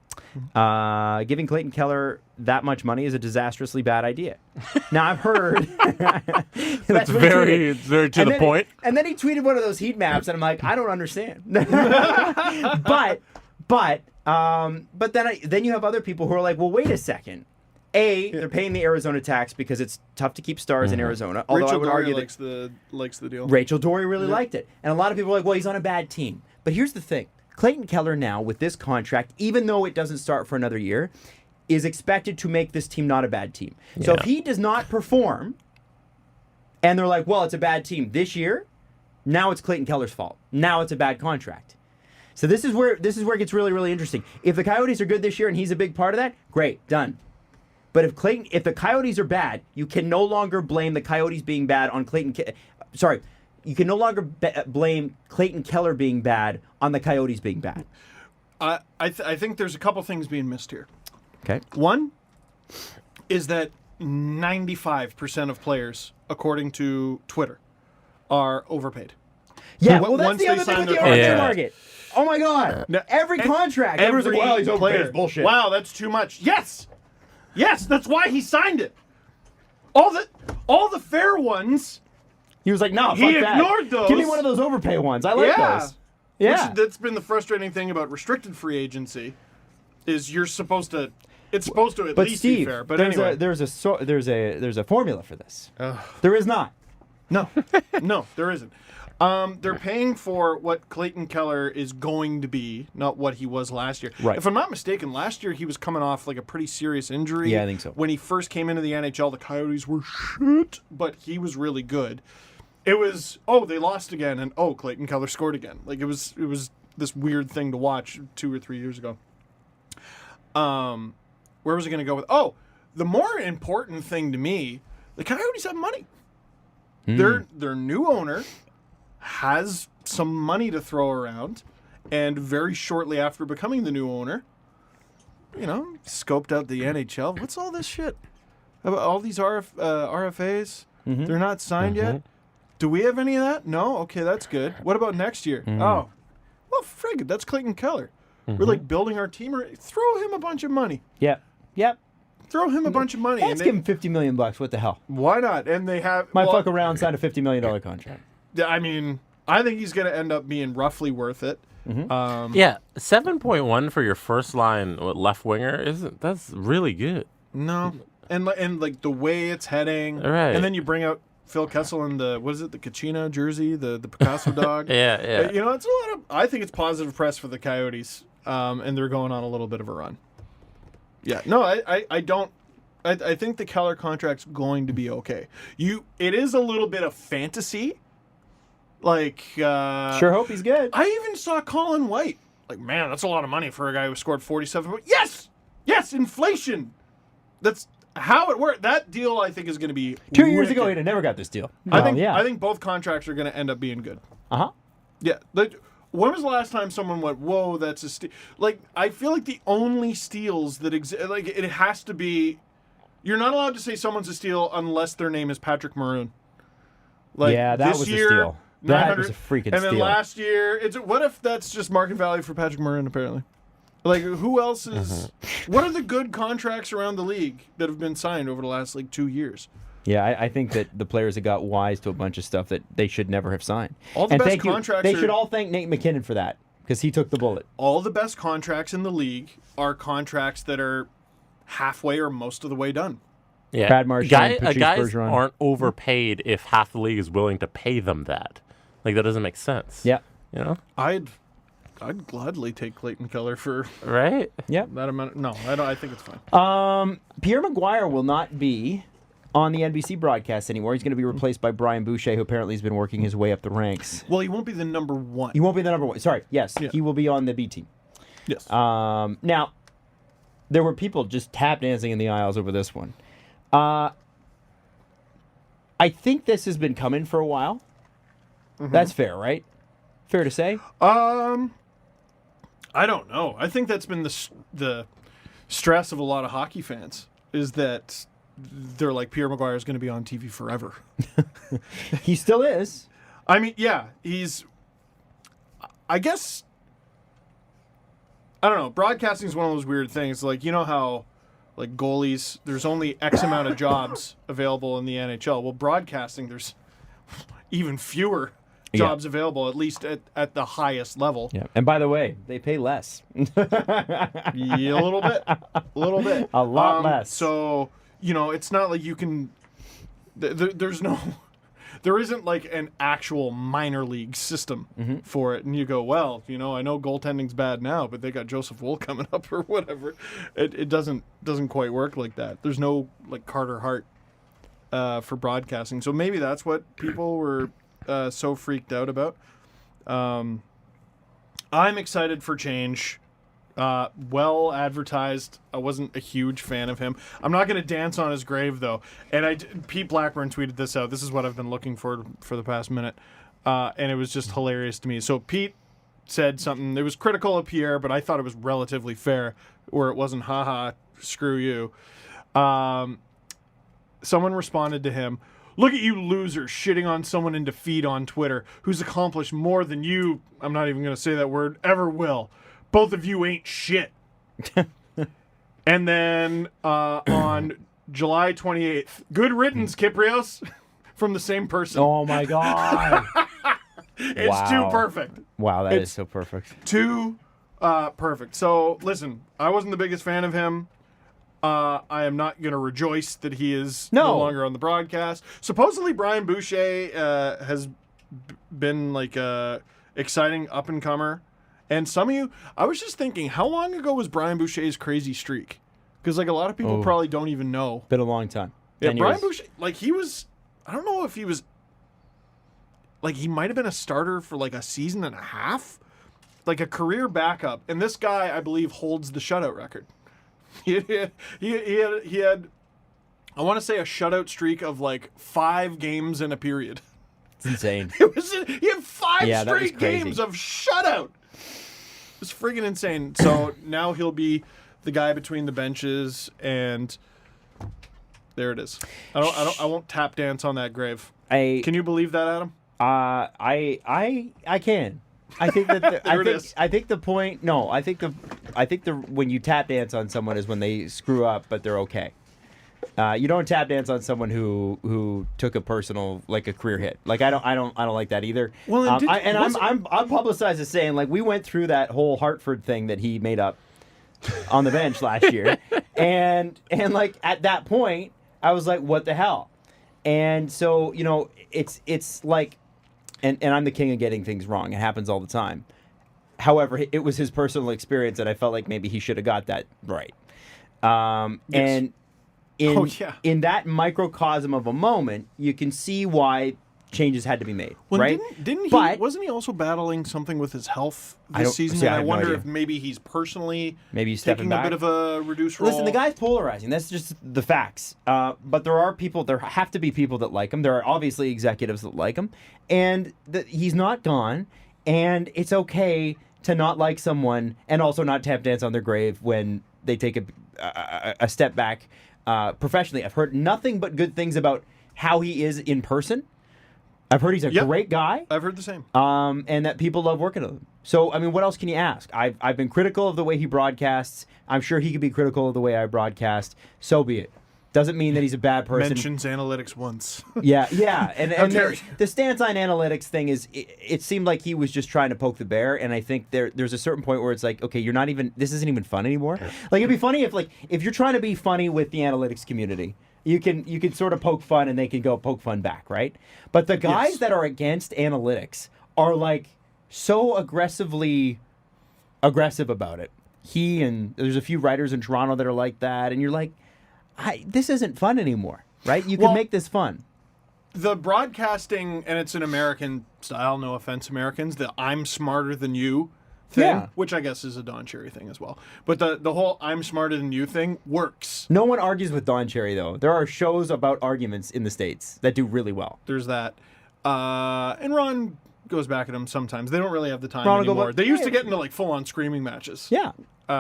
giving Clayton Keller that much money is a disastrously bad idea. Now I've heard It's very to the point. And then he tweeted one of those heat maps, and I'm like, I don't understand. but then you have other people who are like, well, wait a second. They're paying the Arizona tax because it's tough to keep stars in Arizona. Although Rachel I would Doerrie argue likes the deal. Rachel Doerrie really liked it. And a lot of people are like, well, he's on a bad team. But here's the thing. Clayton Keller now, with this contract, even though it doesn't start for another year, is expected to make this team not a bad team. Yeah. So if he does not perform, and they're like, well, it's a bad team this year, now it's Clayton Keller's fault. Now it's a bad contract. So this is where it gets really, really interesting. If the Coyotes are good this year and he's a big part of that, great, done. But if the Coyotes are bad, you can no longer blame the Coyotes being bad on Clayton. You can no longer blame Clayton Keller being bad on the Coyotes being bad. I think there's a couple things being missed here. Okay. One is that 95% of players, according to Twitter, are overpaid. Yeah, So well, that's once the they other thing sign with the their RFA contract. market. Oh my God! Now, Every contract, everyone's like, "Well, he's overpaid." player. It's bullshit. Wow, that's too much. Yes, that's why he signed it. All the fair ones. He was like, "No, He fuck that. ignored those. Give me one of those overpay ones. I like those." Yeah, That's been the frustrating thing about restricted free agency, is it's supposed to at but least Steve, be fair. But there's anyway, there's a formula for this. There is not. no, there isn't. They're paying for what Clayton Keller is going to be, not what he was last year. Right. If I'm not mistaken, last year he was coming off a pretty serious injury. Yeah, I think so. When he first came into the NHL, the Coyotes were shit, but he was really good. It was, they lost again, and Clayton Keller scored again. It was this weird thing to watch 2 or 3 years ago. Where was I going to go with? The more important thing to me, the Coyotes have money. Their new owner has some money to throw around, and very shortly after becoming the new owner, scoped out the NHL. What's all this shit? About all these RFAs? They're not signed yet? Do we have any of that? No? Okay, that's good. What about next year? Oh, well, frig it. That's Clayton Keller. We're building our team. Throw him a bunch of money. Yep. Throw him a bunch of money. Let's give him $50 million. What the hell? Why not? And they have... Might fuck around, sign a $50 million contract. I mean, I think he's going to end up being roughly worth it. 7.1 for your first line left winger that's really good. No, and the way it's heading, right? And then you bring out Phil Kessel in the Kachina jersey, the Picasso dog. Yeah. It's a lot of. I think it's positive press for the Coyotes, and they're going on a little bit of a run. Yeah, no, I don't. I think the Keller contract's going to be okay. It is a little bit of fantasy. Sure hope he's good. I even saw Colin White. Man, that's a lot of money for a guy who scored 47. But yes, inflation. That's how it worked. That deal, I think, is going to be 2 years ago. He'd have never got this deal. I think both contracts are going to end up being good. Yeah. When was the last time someone went, "Whoa, that's a steal"? I feel like the only steals that exist, it has to be. You're not allowed to say someone's a steal unless their name is Patrick Maroon. Yeah, that was a steal. That was a freaking And then steal. last year, what if that's just market value for Patrick Morin, apparently? Like, who else is... What are the good contracts around the league that have been signed over the last, 2 years? Yeah, I think that the players have got wise to a bunch of stuff that they should never have signed. All the and best contracts They should all thank Nate McKinnon for that, because he took the bullet. All the best contracts in the league are contracts that are halfway or most of the way done. Yeah, Brad Marchand, Patrice guys Bergeron. aren't overpaid if half the league is willing to pay them that. Like, that doesn't make sense. Yeah. You know? I'd gladly take Clayton Keller for Right? Yeah. that amount. No, I don't. I think it's fine. Pierre McGuire will not be on the NBC broadcast anymore. He's going to be replaced by Brian Boucher, who apparently has been working his way up the ranks. Well, he won't be the number one. He won't be the number one. Sorry. Yes, Yeah. he will be on the B team. Yes. Now, there were people just tap dancing in the aisles over this one. I think this has been coming for a while. That's fair, right? Fair to say? I don't know. I think that's been the stress of a lot of hockey fans is that they're like, Pierre McGuire is going to be on TV forever. He still is. I mean, yeah, I guess, I don't know. Broadcasting is one of those weird things. Like, you know how, like, goalies, there's only X amount of jobs available in the NHL. Well, broadcasting, there's even fewer jobs available, at least at the highest level. Yeah. And by the way, they pay less. Yeah, a little bit. A little bit. A lot less. So, it's not like you can... There isn't like an actual minor league system for it. And you go, well, I know goaltending's bad now, but they got Joseph Wool coming up or whatever. It doesn't quite work like that. There's no, like, Carter Hart for broadcasting. So maybe that's what people were so freaked out about. I'm excited for change. Well advertised. I wasn't a huge fan of him. I'm not going to dance on his grave, though. And Pete Blackburn tweeted this out. This is what I've been looking for the past minute. And it was just hilarious to me. So Pete said something. It was critical of Pierre, but I thought it was relatively fair, where it wasn't, haha, screw you. Someone responded to him, "Look at you losers shitting on someone in defeat on Twitter who's accomplished more than you," I'm not even going to say that word, "ever will. Both of you ain't shit." And then on July 28th, "Good riddance, Kyprios," from the same person. Oh, my God. It's Wow. too perfect. Wow, that It's is so perfect. Too perfect. So, listen, I wasn't the biggest fan of him. I am not going to rejoice that he is no longer on the broadcast. Supposedly, Brian Boucher has been like a exciting up-and-comer. And some of you, I was just thinking, how long ago was Brian Boucher's crazy streak? Because, like, a lot of people probably don't even know. Been a long time. Yeah, 10 Brian years. Boucher, like, he was, I don't know if he was, like, he might have been a starter for, like, a season and a half. Like, a career backup. And this guy, I believe, holds the shutout record. He had, I want to say, a shutout streak of, like, 5 games in a period. It's insane. He had 5 Yeah, that was straight crazy. games of shutout. It's friggin' insane. So now he'll be the guy between the benches, and there it is. I won't tap dance on that grave. Can you believe that, Adam? I can. I think that There it is. I think the point. No, I think the when you tap dance on someone is when they screw up, but they're okay. You don't tap dance on someone who took a personal, like, a career hit. Like, I don't like that either. Well, I'm publicized as saying, like, we went through that whole Hartford thing that he made up on the bench last year, and like, at that point I was like, what the hell? And so, it's like, and I'm the king of getting things wrong. It happens all the time. However, it was his personal experience, and I felt like maybe he should have got that right. And in that microcosm of a moment, you can see why changes had to be made, right? Didn't he? But wasn't he also battling something with his health this season? I I have no wonder idea. if maybe he's personally stepping taking back. a bit of a reduced role. Listen, the guy's polarizing. That's just the facts. But there have to be people that like him. There are obviously executives that like him. And he's not gone. And it's okay to not like someone and also not tap dance on their grave when they take a step back professionally. I've heard nothing but good things about how he is in person. I've heard he's a Yep. great guy. I've heard the same. And that people love working with him. So, I mean, what else can you ask? I've been critical of the way he broadcasts. I'm sure he could be critical of the way I broadcast. So be it. Doesn't mean that he's a bad person. Mentions analytics once. Yeah. And dare the stance on analytics thing is, it seemed like he was just trying to poke the bear. And I think there's a certain point where it's like, okay, this isn't even fun anymore. Like, it'd be funny if you're trying to be funny with the analytics community, you can sort of poke fun and they can go poke fun back, right? But the guys that are against analytics are like so aggressive about it. There's a few writers in Toronto that are like that, and you're like, this isn't fun anymore, right? You can make this fun. The broadcasting, and it's an American style, no offense, Americans, the I'm smarter than you thing, which I guess is a Don Cherry thing as well. But the whole I'm smarter than you thing works. No one argues with Don Cherry, though. There are shows about arguments in the States that do really well. There's that. And Ron goes back at him sometimes. They don't really have the time anymore. They used to get into like full-on screaming matches. Yeah.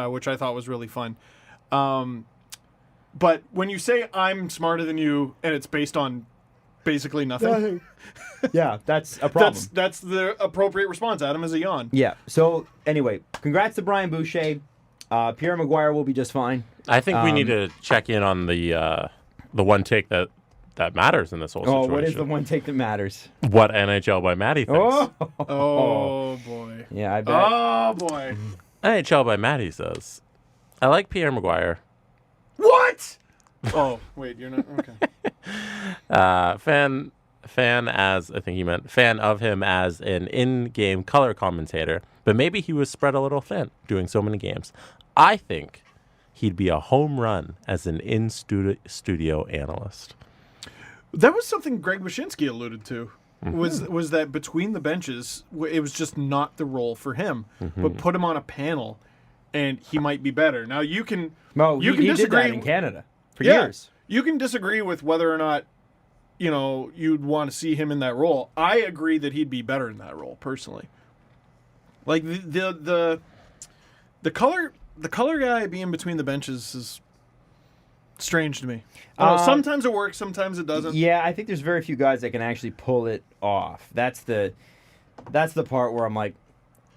Which I thought was really fun. But when you say I'm smarter than you and it's based on basically nothing. Yeah, that's a problem. That's the appropriate response. Adam is a yawn. Yeah. So anyway, congrats to Brian Boucher. Pierre McGuire will be just fine. I think we need to check in on the one take that matters in this whole situation. Oh, what is the one take that matters? What NHL by Matty thinks. Oh boy. Yeah, I bet. Oh boy. NHL by Matty says, I like Pierre McGuire. What? Oh, wait, you're not okay. Fan as I think he meant fan of him as an in-game color commentator, but maybe he was spread a little thin doing so many games. I think he'd be a home run as an in-studio analyst. That was something Greg Wyshynski alluded to. Was that between the benches, it was just not the role for him, but put him on a panel, and he might be better. Now you can he disagree did that in Canada for years. You can disagree with whether or not you'd want to see him in that role. I agree that he'd be better in that role personally. Like the color guy being between the benches is strange to me. Sometimes it works, sometimes it doesn't. Yeah, I think there's very few guys that can actually pull it off. That's the part where I'm like,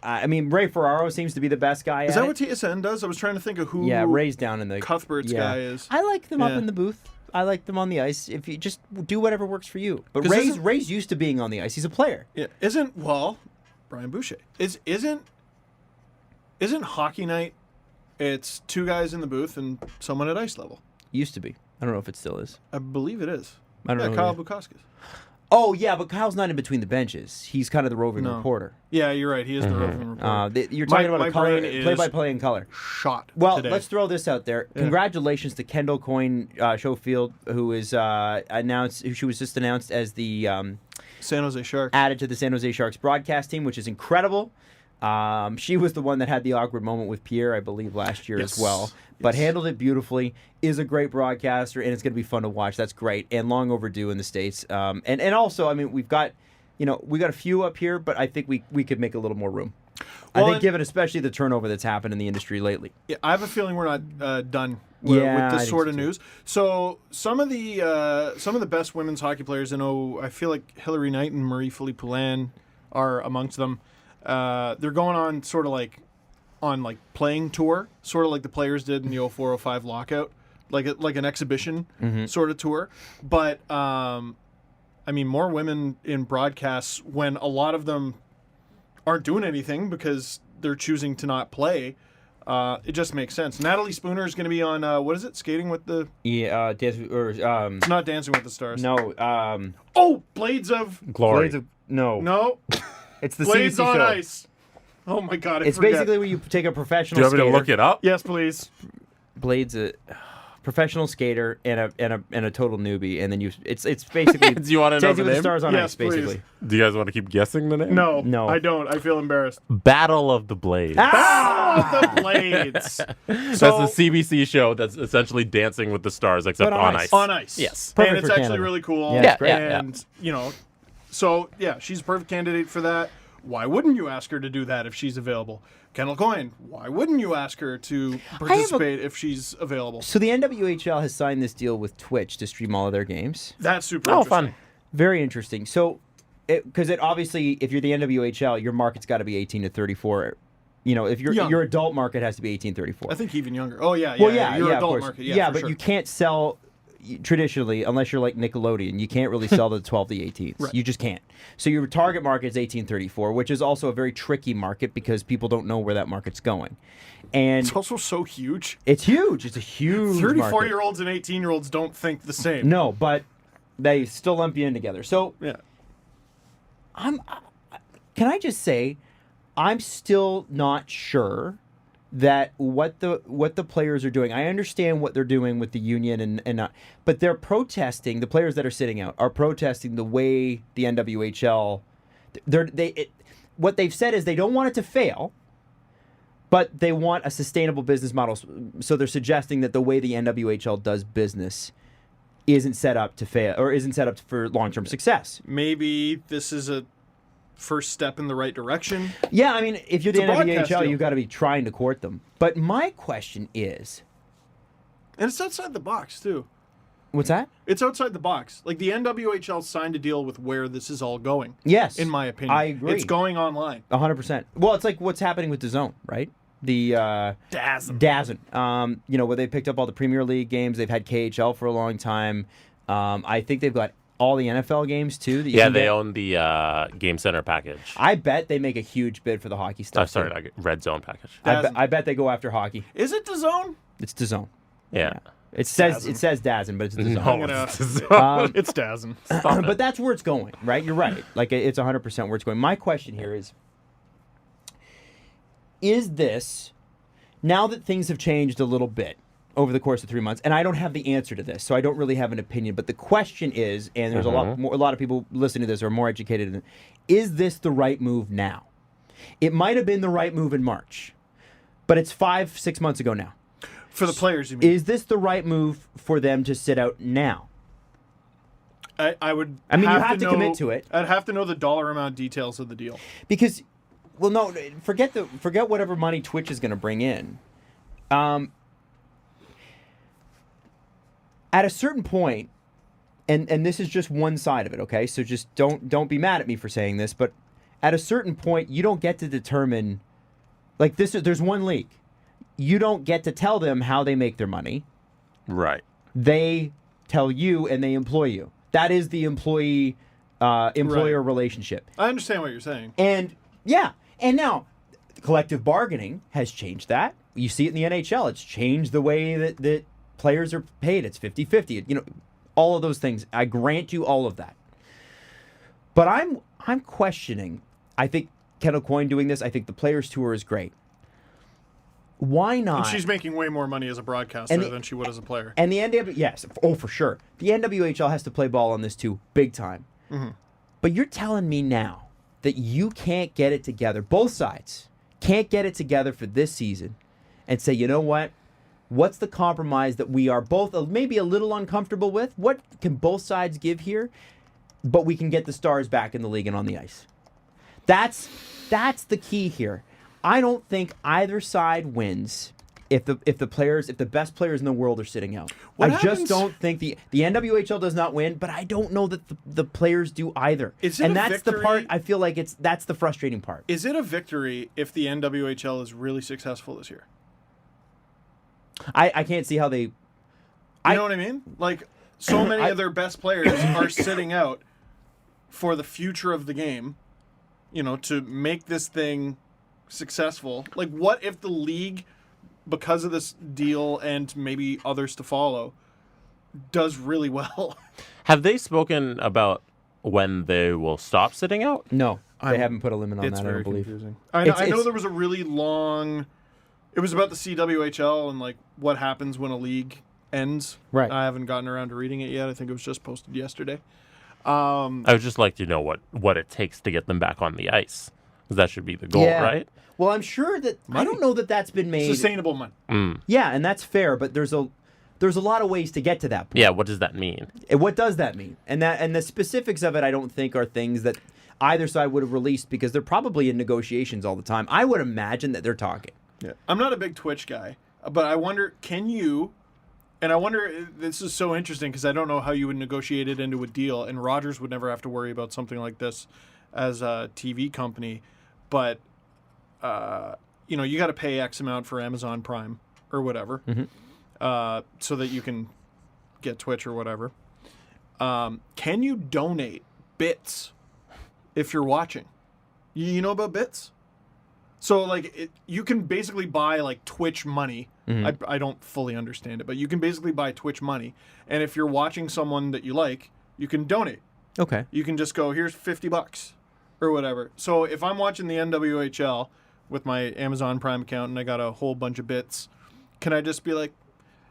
I mean, Ray Ferraro seems to be the best guy. Is that what TSN does? I was trying to think of who. Yeah, Ray's down in the Cuthbert's guy is. I like them up in the booth. I like them on the ice. If you just do whatever works for you. But Ray's used to being on the ice. He's a player. Yeah, Brian Boucher isn't hockey night. It's two guys in the booth and someone at ice level. Used to be. I don't know if it still is. I believe it is. I don't know. Kyle Bukauskas. Oh, yeah, but Kyle's not in between the benches. He's kind of the roving reporter. Yeah, you're right. He is the roving reporter. You're talking about my a color, brain play-by-play in color. Shot. Well, today. let's throw this out there. Yeah. Congratulations to Kendall Coyne Schofield, who is she was just announced as the San Jose Sharks. Added to the San Jose Sharks broadcast team, which is incredible. She was the one that had the awkward moment with Pierre, I believe, last year as well. But handled it beautifully, is a great broadcaster, and it's going to be fun to watch. That's great, and long overdue in the States. And also, I mean, we got a few up here, but I think we could make a little more room. Well, I think given especially the turnover that's happened in the industry lately. Yeah, I have a feeling we're not done with this sort of news. So some of the best women's hockey players, I feel like Hillary Knight and Marie Philippe Poulin are amongst them. They're going on sort of like playing tour, sort of like the players did in the 04-05 lockout, like an exhibition sort of tour. But I mean, more women in broadcasts when a lot of them aren't doing anything because they're choosing to not play. It just makes sense. Natalie Spooner is going to be on what is it? Skating with the it's not Dancing with the Stars. No. Blades of Glory. No. It's the Blades CBC on show. Ice. Oh my God! It's basically where you take a professional. Do you want me skater, to look it up? Yes, please. Blades a professional skater and a total newbie, and then it's basically. Do you want to know the with the name? Stars on Yes, Ice, basically. please. Do you guys want to keep guessing the name? No, I don't. I feel embarrassed. Battle of the Blades. The Blades. That's the CBC show that's essentially Dancing with the Stars, except But on ice. On ice. Yes. And Perfect it's for actually Canada. really cool. Yeah, it's great. And so she's a perfect candidate for that. Why wouldn't you ask her to do that if she's available? Kendall Coyne, why wouldn't you ask her to participate if she's available? So the NWHL has signed this deal with Twitch to stream all of their games. That's super Oh, interesting. fun. Very interesting. So because it obviously, if you're the NWHL, your market's got to be 18 to 34. You know, if your adult market has to be 18 to 34. I think even younger. Oh yeah, Well, yeah, your of adult course. market. Yeah, for but sure. you can't sell traditionally unless you're like Nickelodeon. You can't really sell the 12 to 18s. Right. You just can't. So your target market is 18-34, which is also a very tricky market because people don't know where that market's going. And It's also so huge. it's huge. It's a huge 34-year-olds and 18-year-olds don't think the same. No, but they still lump you in together. So Yeah. can I just say, I'm still not sure that what the players are doing. I understand what they're doing with the union and not, but they're protesting. The players that are sitting out are protesting the way the NWHL. What they've said is they don't want it to fail, but they want a sustainable business model. So they're suggesting that the way the NWHL does business isn't set up to fail or isn't set up for long-term success. Maybe this is a first step in the right direction. Yeah, I mean, if you're the It's a broadcast NWHL, deal. you've got to be trying to court them. But my question is, And it's outside the box, too. what's that? It's outside the box. Like, the NWHL signed a deal with where this is all going. Yes. In my opinion. I agree. It's going online. 100%. Well, it's like what's happening with DAZN, right? The DAZN. You know, where they picked up all the Premier League games. They've had KHL for a long time. I think they've got all the NFL games, too. That you Yeah, can they get. own the Game Center package. I bet they make a huge bid for the hockey stuff. Sorry, too. like Red Zone package. I bet they go after hockey. Is it DAZN? It's DAZN. Yeah. It says DAZN. DAZN, but it's DAZN. No, I'm gonna- it's DAZN. It's DAZN. But that's where it's going, right? You're right. Like, it's 100% where it's going. My question here is this, now that things have changed a little bit over the course of 3 months, and I don't have the answer to this, so I don't really have an opinion, but the question is, and there's a lot of people listening to this who are more educated than, is this the right move now? It might have been the right move in March, but it's 5-6 months ago now. For the players, you mean? Is this the right move for them to sit out now? I would. I mean, you have have to know, commit to it. I'd have to know the dollar amount details of the deal. Because, well, no, forget whatever money Twitch is going to bring in. At a certain point, and this is just one side of it, okay? So just don't be mad at me for saying this, but at a certain point, you don't get to determine, like this. There's one league. You don't get to tell them how they make their money. Right. They tell you and they employ you. That is the employee employer relationship. I understand what you're saying. And yeah, and now collective bargaining has changed that. You see it in the NHL. It's changed the way that players are paid. It's 50-50. You know, all of those things. I grant you all of that. But I'm questioning. I think Kendall Coyne doing this. I think the Players Tour is great. Why not? And she's making way more money as a broadcaster than she would as a player. And the NWHL, yes, for sure. The NWHL has to play ball on this too, big time. Mm-hmm. But you're telling me now that you can't get it together, both sides can't get it together for this season and say, you know what? What's the compromise that we are both maybe a little uncomfortable with? What can both sides give here? But we can get the Stars back in the league and on the ice. That's the key here. I don't think either side wins if the best players in the world are sitting out. Just don't think the NWHL does not win, but I don't know that the players do either. And that's the part I feel like that's the frustrating part. Is it a victory if the NWHL is really successful this year? I can't see how they. You know what I mean? Like, so many of their best players are sitting out for the future of the game, you know, to make this thing successful. Like, what if the league, because of this deal and maybe others to follow, does really well? Have they spoken about when they will stop sitting out? No, they haven't put a limit on It's that. I very don't believe. confusing. I know there was a really long. It was about the CWHL and like what happens when a league ends. Right. I haven't gotten around to reading it yet. I think it was just posted yesterday. I would just like to know what it takes to get them back on the ice. 'Cause that should be the goal, right? Well, I'm sure that I don't know that that's been made. Sustainable money. Yeah, and that's fair, but there's a lot of ways to get to that point. Yeah, what does that mean? And what does that mean? And the specifics of it, I don't think are things that either side would have released because they're probably in negotiations all the time. I would imagine that they're talking. Yeah. I'm not a big Twitch guy, but I wonder, can you And I wonder, this is so interesting because I don't know how you would negotiate it into a deal, and Rogers would never have to worry about something like this as a TV company. But, you got to pay X amount for Amazon Prime or whatever, so that you can get Twitch or whatever. Can you donate bits if you're watching? You know about bits? So, like, you can basically buy, like, Twitch money. I don't fully understand it, but you can basically buy Twitch money. And if you're watching someone that you like, you can donate. Okay. You can just go, here's $50 or whatever. So if I'm watching the NWHL with my Amazon Prime account and I got a whole bunch of bits, can I just be like,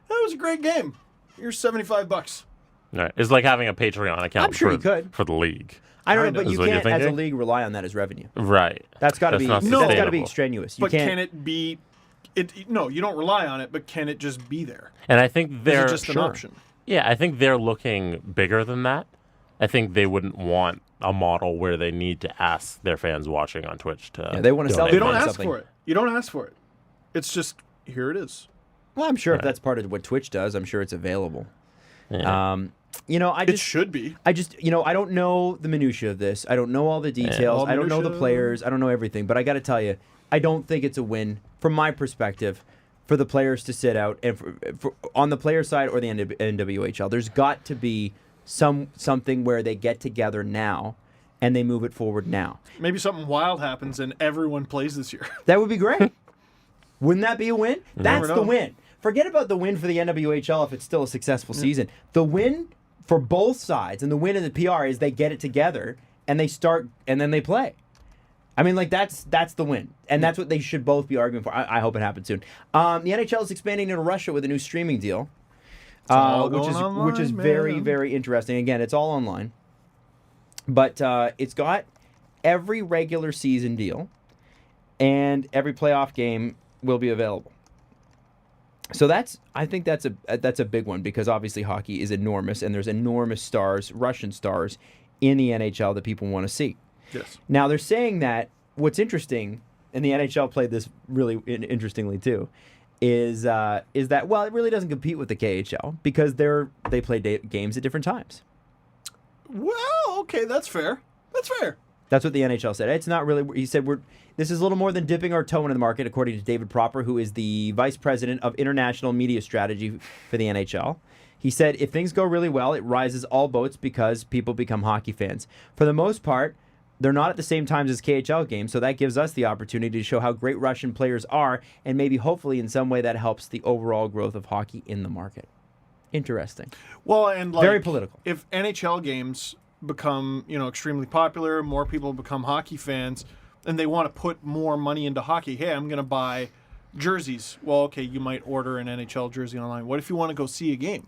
that was a great game. Here's $75. Right. It's like having a Patreon account I'm sure you could. for the league. I don't know, but Is you what you're can't, as a thinking? league, rely on that as revenue. Right. That's got to be not that's got to be sustainable. extraneous. You But can't. can it be... No, you don't rely on it, but can it just be there? And I think Is they're it just an option? Yeah, I think they're looking bigger than that. I think they wouldn't want a model where they need to ask their fans watching on Twitch to. Yeah, they want to sell donate They it. don't Find ask something. for it. You don't ask for it. It's just, here it is. Well, I'm sure if that's part of what Twitch does, I'm sure it's available. Yeah. I It just should be. I don't know the minutia of this. I don't know all the details. All I don't know the minutia. players. I don't know everything. But I got to tell you, I don't think it's a win from my perspective for the players to sit out and for on the player side or the NWHL. There's got to be something where they get together now and they move it forward now. Maybe something wild happens and everyone plays this year. That would be great. Wouldn't that be a win? That's never the know. win. Forget about the win for the NWHL if it's still a successful season. The win for both sides and the win in the PR is they get it together and they start and then they play. I mean, like that's the win, and that's what they should both be arguing for. I hope it happens soon. The NHL is expanding into Russia with a new streaming deal, all which going is online, very man. very interesting. Again, it's all online, but it's got every regular season deal, and every playoff game will be available. So I think that's a big one because obviously hockey is enormous, and there's enormous stars, Russian stars, in the NHL that people want to see. Yes. Now they're saying that what's interesting, and the NHL played this really interestingly too, is that it really doesn't compete with the KHL because they play games at different times. Well, okay, that's fair. That's fair. That's what the NHL said. It's not really. He said this is a little more than dipping our toe into the market, according to David Proper, who is the vice president of international media strategy for the NHL. He said, if things go really well, it rises all boats because people become hockey fans. For the most part, they're not at the same times as KHL games, so that gives us the opportunity to show how great Russian players are, and maybe hopefully in some way that helps the overall growth of hockey in the market. Interesting. Well, and like Very political. If NHL games become, extremely popular, more people become hockey fans, and they want to put more money into hockey. Hey, I'm going to buy jerseys. Well, okay, you might order an NHL jersey online. What if you want to go see a game?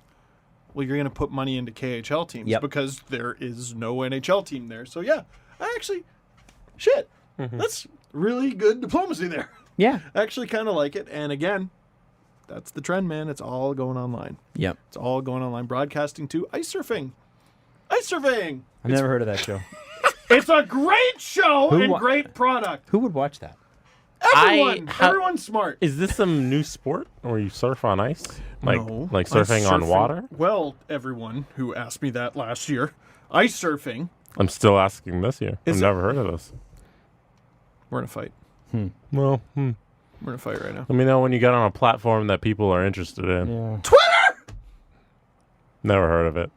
Well, you're going to put money into KHL teams because there is no NHL team there. So yeah, that's really good diplomacy there. Yeah. I actually kind of like it. And again, that's the trend, man. It's all going online. Yep. It's all going online. Broadcasting too. Ice surfing. Ice surfing. I've never heard of that show. It's a great show Who and wa- great product. Who would watch that? Everyone's smart. Is this some new sport where you surf on ice? Like No, like ice surfing on water? Well, everyone who asked me that last year, ice surfing. I'm still asking this year. Is I've it- never heard of this. We're in a fight. Well, We're in a fight right now. let me know when you get on a platform that people are interested in. Twitter. Never heard of it.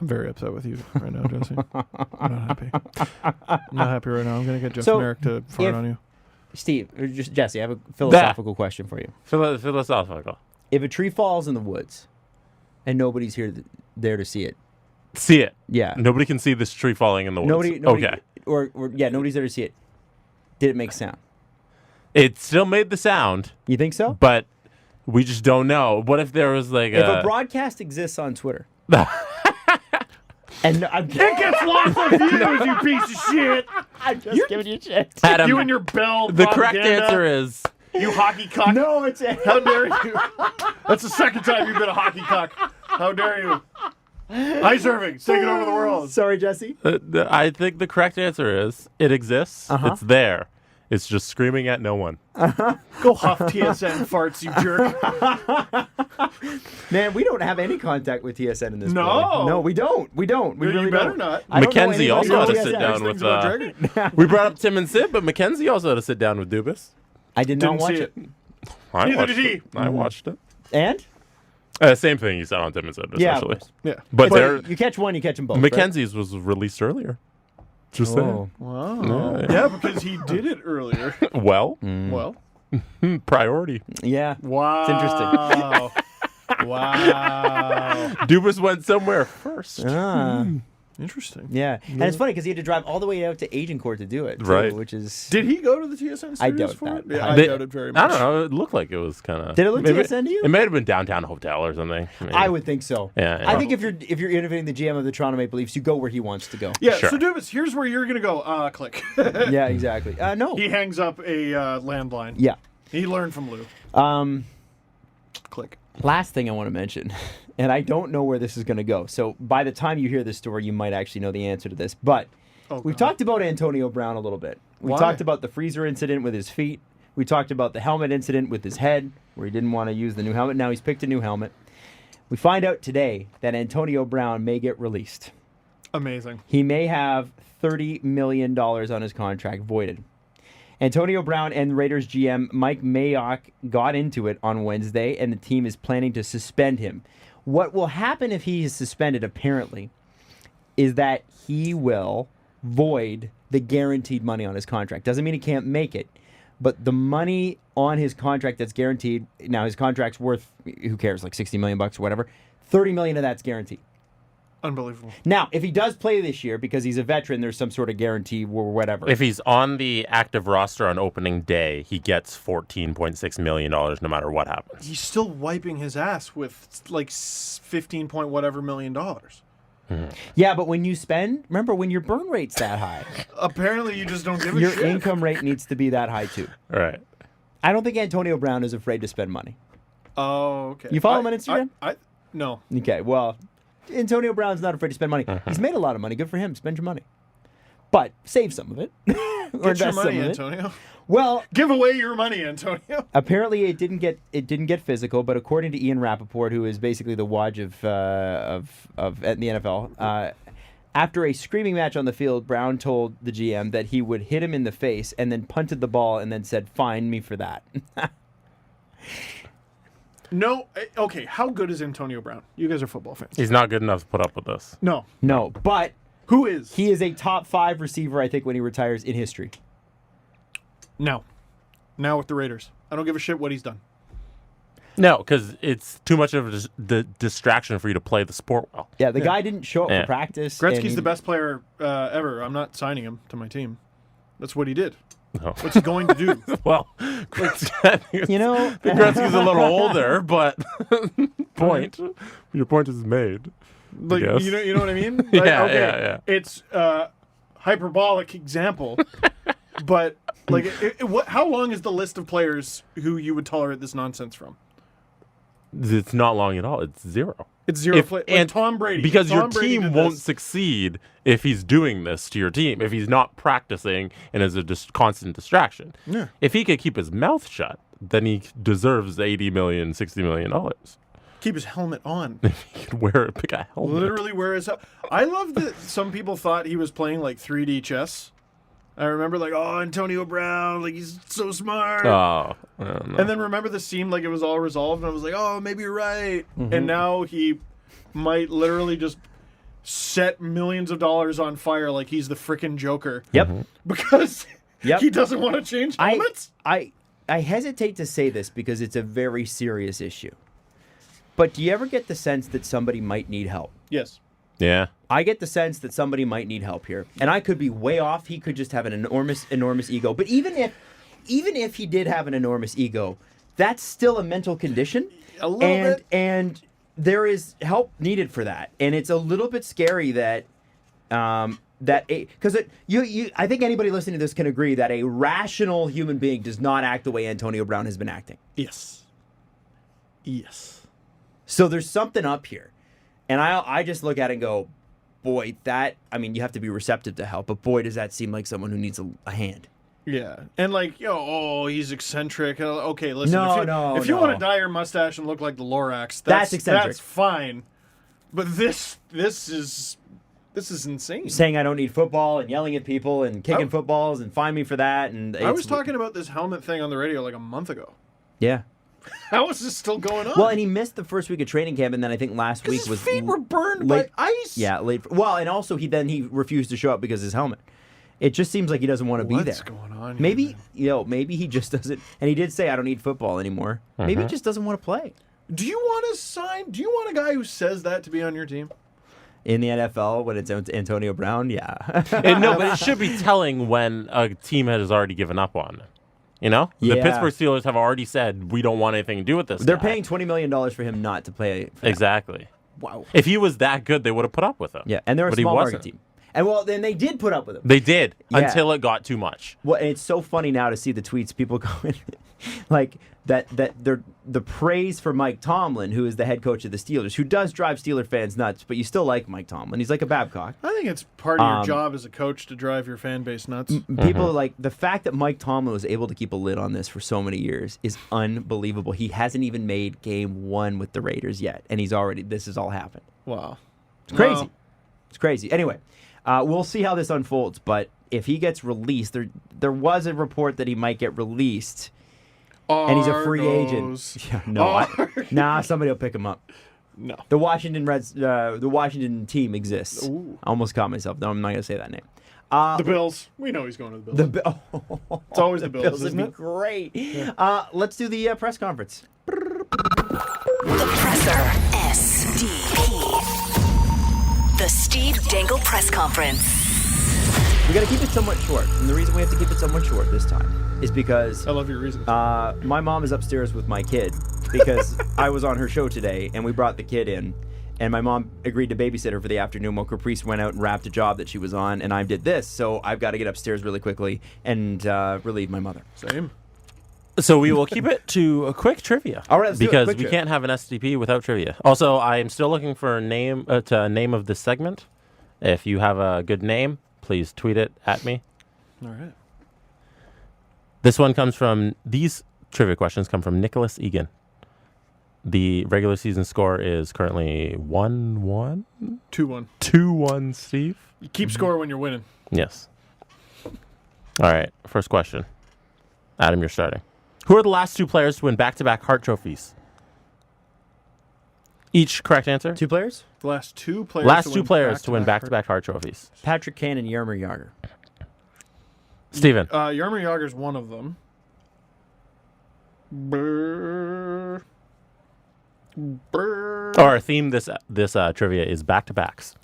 I'm very upset with you right now, Jesse. I'm not happy. I'm not happy right now. I'm gonna get Jeff So, Merrick to fart if- on you. Steve, or just Jesse, I have a philosophical question for you. Philosophical. If a tree falls in the woods and nobody's there to see it, See it. yeah, Nobody can see this tree falling in the woods. nobody, Okay. or nobody's there to see it. Did it make sound? It still made the sound, You think so? but we just don't know. What if there was like If a broadcast exists on Twitter, and I'm It gets lots of views, you piece of shit. I'm just giving you shit. Adam, You and your bell. the correct propaganda. answer is You hockey cock. No, it's How dare you? That's the second time you've been a hockey cock. How dare you? Ice surfing, it's taking over the world. Sorry, Jesse. I think the correct answer is it exists. Uh-huh. It's there. It's just screaming at no one. Go huff TSN farts, you jerk. Man, we don't have any contact with TSN in this. No. building. No, we don't. We really you better don't. not. I don't know Mackenzie anybody also had from to sit TSN. down with. Things about Dragon. We brought up Tim and Sid, but Mackenzie also had to sit down with Dubas. I did not Didn't watch see it. I Neither watched did he. it. I watched it. And Same thing you said on Tim and Sid, yeah, essentially. of course. Yeah. But You catch one, you catch them both. Mackenzie's was released earlier. Just Right? saying. Wow. Yeah. Yeah, because he did it earlier. Well, Well. priority. Yeah. Wow. It's interesting. Wow. Dubas went somewhere first. Interesting. Yeah, and it's funny because he had to drive all the way out to Agincourt to do it, too, Right. which is. Did he go to the TSN studios I doubt for that. it? Yeah, I They- doubt it very much. I don't know. It looked like it was kind of. Did it look TSN to you? It may have been downtown hotel or something. Maybe. I would think so. Yeah, I yeah. think if you're interviewing the GM of the Toronto Maple Leafs, you go where he wants to go. Yeah, Sure. so Dubas, here's where you're going to go. Click. Yeah, exactly. No. He hangs up a landline. Yeah. He learned from Lou. Click. Last thing I want to mention, and I don't know where this is going to go. So by the time you hear this story, you might actually know the answer to this. But we've talked about Antonio Brown a little bit. We Why? talked about the freezer incident with his feet. We talked about the helmet incident with his head, where he didn't want to use the new helmet. Now he's picked a new helmet. We find out today that Antonio Brown may get released. Amazing. He may have $30 million on his contract voided. Antonio Brown and Raiders GM Mike Mayock got into it on Wednesday, and the team is planning to suspend him. What will happen if he is suspended, apparently, is that he will void the guaranteed money on his contract. Doesn't mean he can't make it, but the money on his contract that's guaranteed, now his contract's worth, who cares, like $60 million or whatever, $30 million of that's guaranteed. Unbelievable. Now, if he does play this year because he's a veteran, there's some sort of guarantee or whatever. If he's on the active roster on opening day, he gets $14.6 million no matter what happens. He's still wiping his ass with like 15 point whatever million dollars. Yeah, but when you spend, remember when your burn rate's that high, Apparently, you just don't give a your shit. income rate needs to be that high too. All right. I don't think Antonio Brown is afraid to spend money. Oh, okay. You follow him on Instagram? No. Okay, well, Antonio Brown's not afraid to spend money. He's made a lot of money. Good for him. Spend your money. But save some of it. Or Get your invest money, some of it. Antonio. Well, Give away your money, Antonio. apparently it didn't get physical, but according to Ian Rappaport, who is basically the Woj of the NFL, after a screaming match on the field, Brown told the GM that he would hit him in the face and then punted the ball and then said, "Fine me for that." No. Okay. How good is Antonio Brown? You guys are football fans. He's not good enough to put up with this. No. No, but Who is? he is a top 5 receiver, I think, when he retires in history. No. Now with the Raiders. I don't give a shit what he's done. No, because it's too much of the distraction for you to play the sport well. Yeah, the guy didn't show up Yeah. for practice. and Gretzky's he- the best player ever. I'm not signing him to my team. That's what he did. No. What's he going to do? Well, Gretzky, You know, I think Gretzky's a little older, but your point is made. Like, Yes. you know what I mean? Like, Yeah, okay, yeah. It's hyperbolic example, but like, how long is the list of players who you would tolerate this nonsense from? It's not long at all. It's zero. It's zero. If- Like and Tom Brady. Because Tom your Brady team did won't this. succeed if he's doing this to your team, if he's not practicing and is a constant distraction. Yeah. If he could keep his mouth shut, then he deserves $80 million, $60 million. Keep his helmet on. He could pick a helmet. Literally wear his helmet. I love that some people thought he was playing like 3D chess. I remember like, oh, Antonio Brown, like he's so smart. Oh, I don't know. And then remember this seemed like it was all resolved, and I was like, oh, maybe you're right. And now he might literally just set millions of dollars on fire like he's the frickin' Joker. Yep. Because Yep. he doesn't want to change helmets? I hesitate to say this because it's a very serious issue. But do you ever get the sense that somebody might need help? Yes. Yeah. I get the sense that somebody might need help here. And I could be way off. He could just have an enormous ego. But even if he did have an enormous ego, that's still a mental condition. A little bit. And there is help needed for that. And it's a little bit scary that because I think anybody listening to this can agree that a rational human being does not act the way Antonio Brown has been acting. Yes. Yes. So there's something up here. And I just look at it and go, boy, you have to be receptive to help, but boy, does that seem like someone who needs a hand. Yeah, and like, he's eccentric. Okay, listen. No, if you want to dye your mustache and look like the Lorax, That's eccentric. That's fine. But this is insane. Saying I don't need football and yelling at people and kicking footballs and find me for that. And I was talking about this helmet thing on the radio like a month ago. Yeah. How is this still going on? Well, and he missed the first week of training camp, and then I think last week his was feet were burned late, by ice. Yeah, late. Well, and also he refused to show up because of his helmet. It just seems like he doesn't want to be there. What's going on here? Maybe maybe he just doesn't. And he did say, "I don't need football anymore." Maybe he just doesn't want to play Do you want a guy who says that to be on your team? in the NFL when it's Antonio Brown. Yeah. No, but it should be telling when a team has already given up on. The Yeah. Pittsburgh Steelers have already said we don't want anything to do with this. They're guy. paying $20 million for him not to play. For them. Exactly. Wow. If he was that good, they would have put up with him. Yeah, and they're a But he small market wasn't. team. And then they did put up with him. They did Yeah. until it got too much. Well, and it's so funny now to see the tweets people going like that they're the praise for Mike Tomlin, who is the head coach of the Steelers, who does drive Steeler fans nuts, but you still like Mike Tomlin. He's like a Babcock. I think it's part of your job as a coach to drive your fan base nuts. People like the fact that Mike Tomlin was able to keep a lid on this for so many years is unbelievable. He hasn't even made game 1 with the Raiders yet, and this has all happened. Wow. It's crazy. Well, It's crazy. Anyway, we'll see how this unfolds, but if he gets released, there was a report that he might get released, and he's a free agent. Yeah, somebody will pick him up. No. The Washington team exists. Ooh. I almost caught myself. No, I'm not going to say that name. The Bills. We know he's going to the Bills. It's always the Bills, would isn't be it? great. Let's do the press conference. The Presser. SDP. The Steve Dangle Press Conference. We got to keep it somewhat short, and the reason we have to keep it somewhat short this time is because I love your reasons. my mom is upstairs with my kid because I was on her show today, and we brought the kid in, and my mom agreed to babysit her for the afternoon while Caprice went out and wrapped a job that she was on, and I did this, so I've got to get upstairs really quickly and relieve my mother. Same. So we will keep it to a quick trivia. All right, let's do it. because Quick we trivia. can't have an SDP without trivia. Also, I am still looking for a name of this segment. If you have a good name, please tweet it at me. All right. These trivia questions come from Nicholas Egan. The regular season score is currently 1-1? 2-1. 2-1, Steve? You keep score when you're winning. Yes. All right, first question. Adam, you're starting. Who are the last 2 players to win back-to-back Hart trophies? Each correct answer? 2 players? The last 2 players. Last 2 players to win back-to-back Hart trophies. Patrick Kane and Jaromir Jagr. Steven. Jaromir Jagr's one of them. Brr. Our theme this trivia is back-to-backs.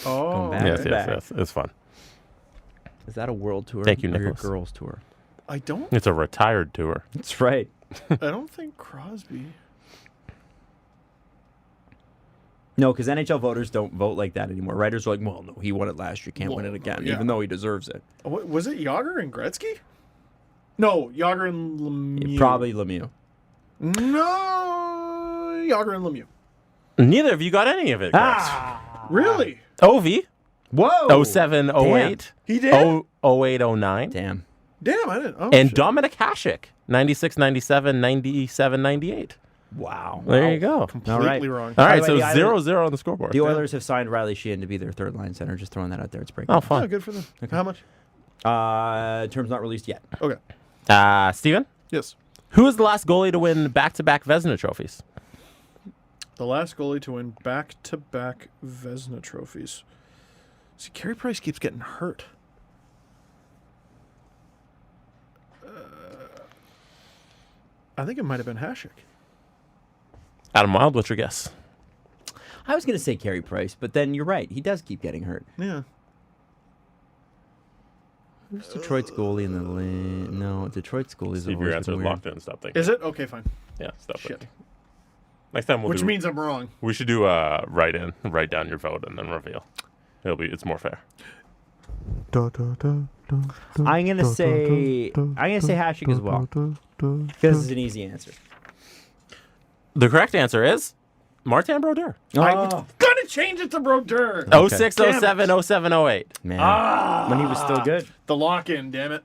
Oh, Going back. Yes, back. yes. It's fun. Is that a world tour? Thank you, or your Nicholas. girls tour? I don't. It's a retired tour. That's right. I don't think Crosby. No, because NHL voters don't vote like that anymore. Writers are like, well, no, he won it last year, can't win it again, yeah. even though he deserves it. Was it Jagr and Gretzky? No, Jagr and Lemieux. Probably Lemieux. No, Jagr and Lemieux. Neither of you got any of it correct. Really? Ovi. Whoa! 07, 08. He did? 08, 09. Damn. Damn, I didn't. Oh, And shit. Dominic Hasek. 96, 97, 97, 98. Wow. There you go. Completely wrong. All right, By so the way, the 0-0 on the scoreboard. The Oilers have signed Riley Sheehan to be their third line center. Just throwing that out there. It's breaking. Oh, Oh, fun. good for them. How much? Terms not released yet. Okay. Steven? Yes. Who was the last goalie to win back-to-back Vezina trophies? The last goalie to win back-to-back Vezina trophies. See, Carey Price keeps getting hurt. I think it might have been Hasek. Adam Wild, what's your guess? I was going to say Carey Price, but then you're right. He does keep getting hurt. Yeah. Who's Detroit's goalie in the league? No, Detroit's goalies See are if your always answer is weird. locked in. Stop thinking. Is it? Okay, fine. Yeah, stop Shit. thinking. Next time Which means I'm wrong. we should do write down your vote and then reveal. It's more fair. I'm gonna say Hasek as well because it's an easy answer. The correct answer is Martin Brodeur. I was gonna change it to Brodeur. 06, Damn it. 07, 07, 08. Man, when he was still good. The lock-in, damn it.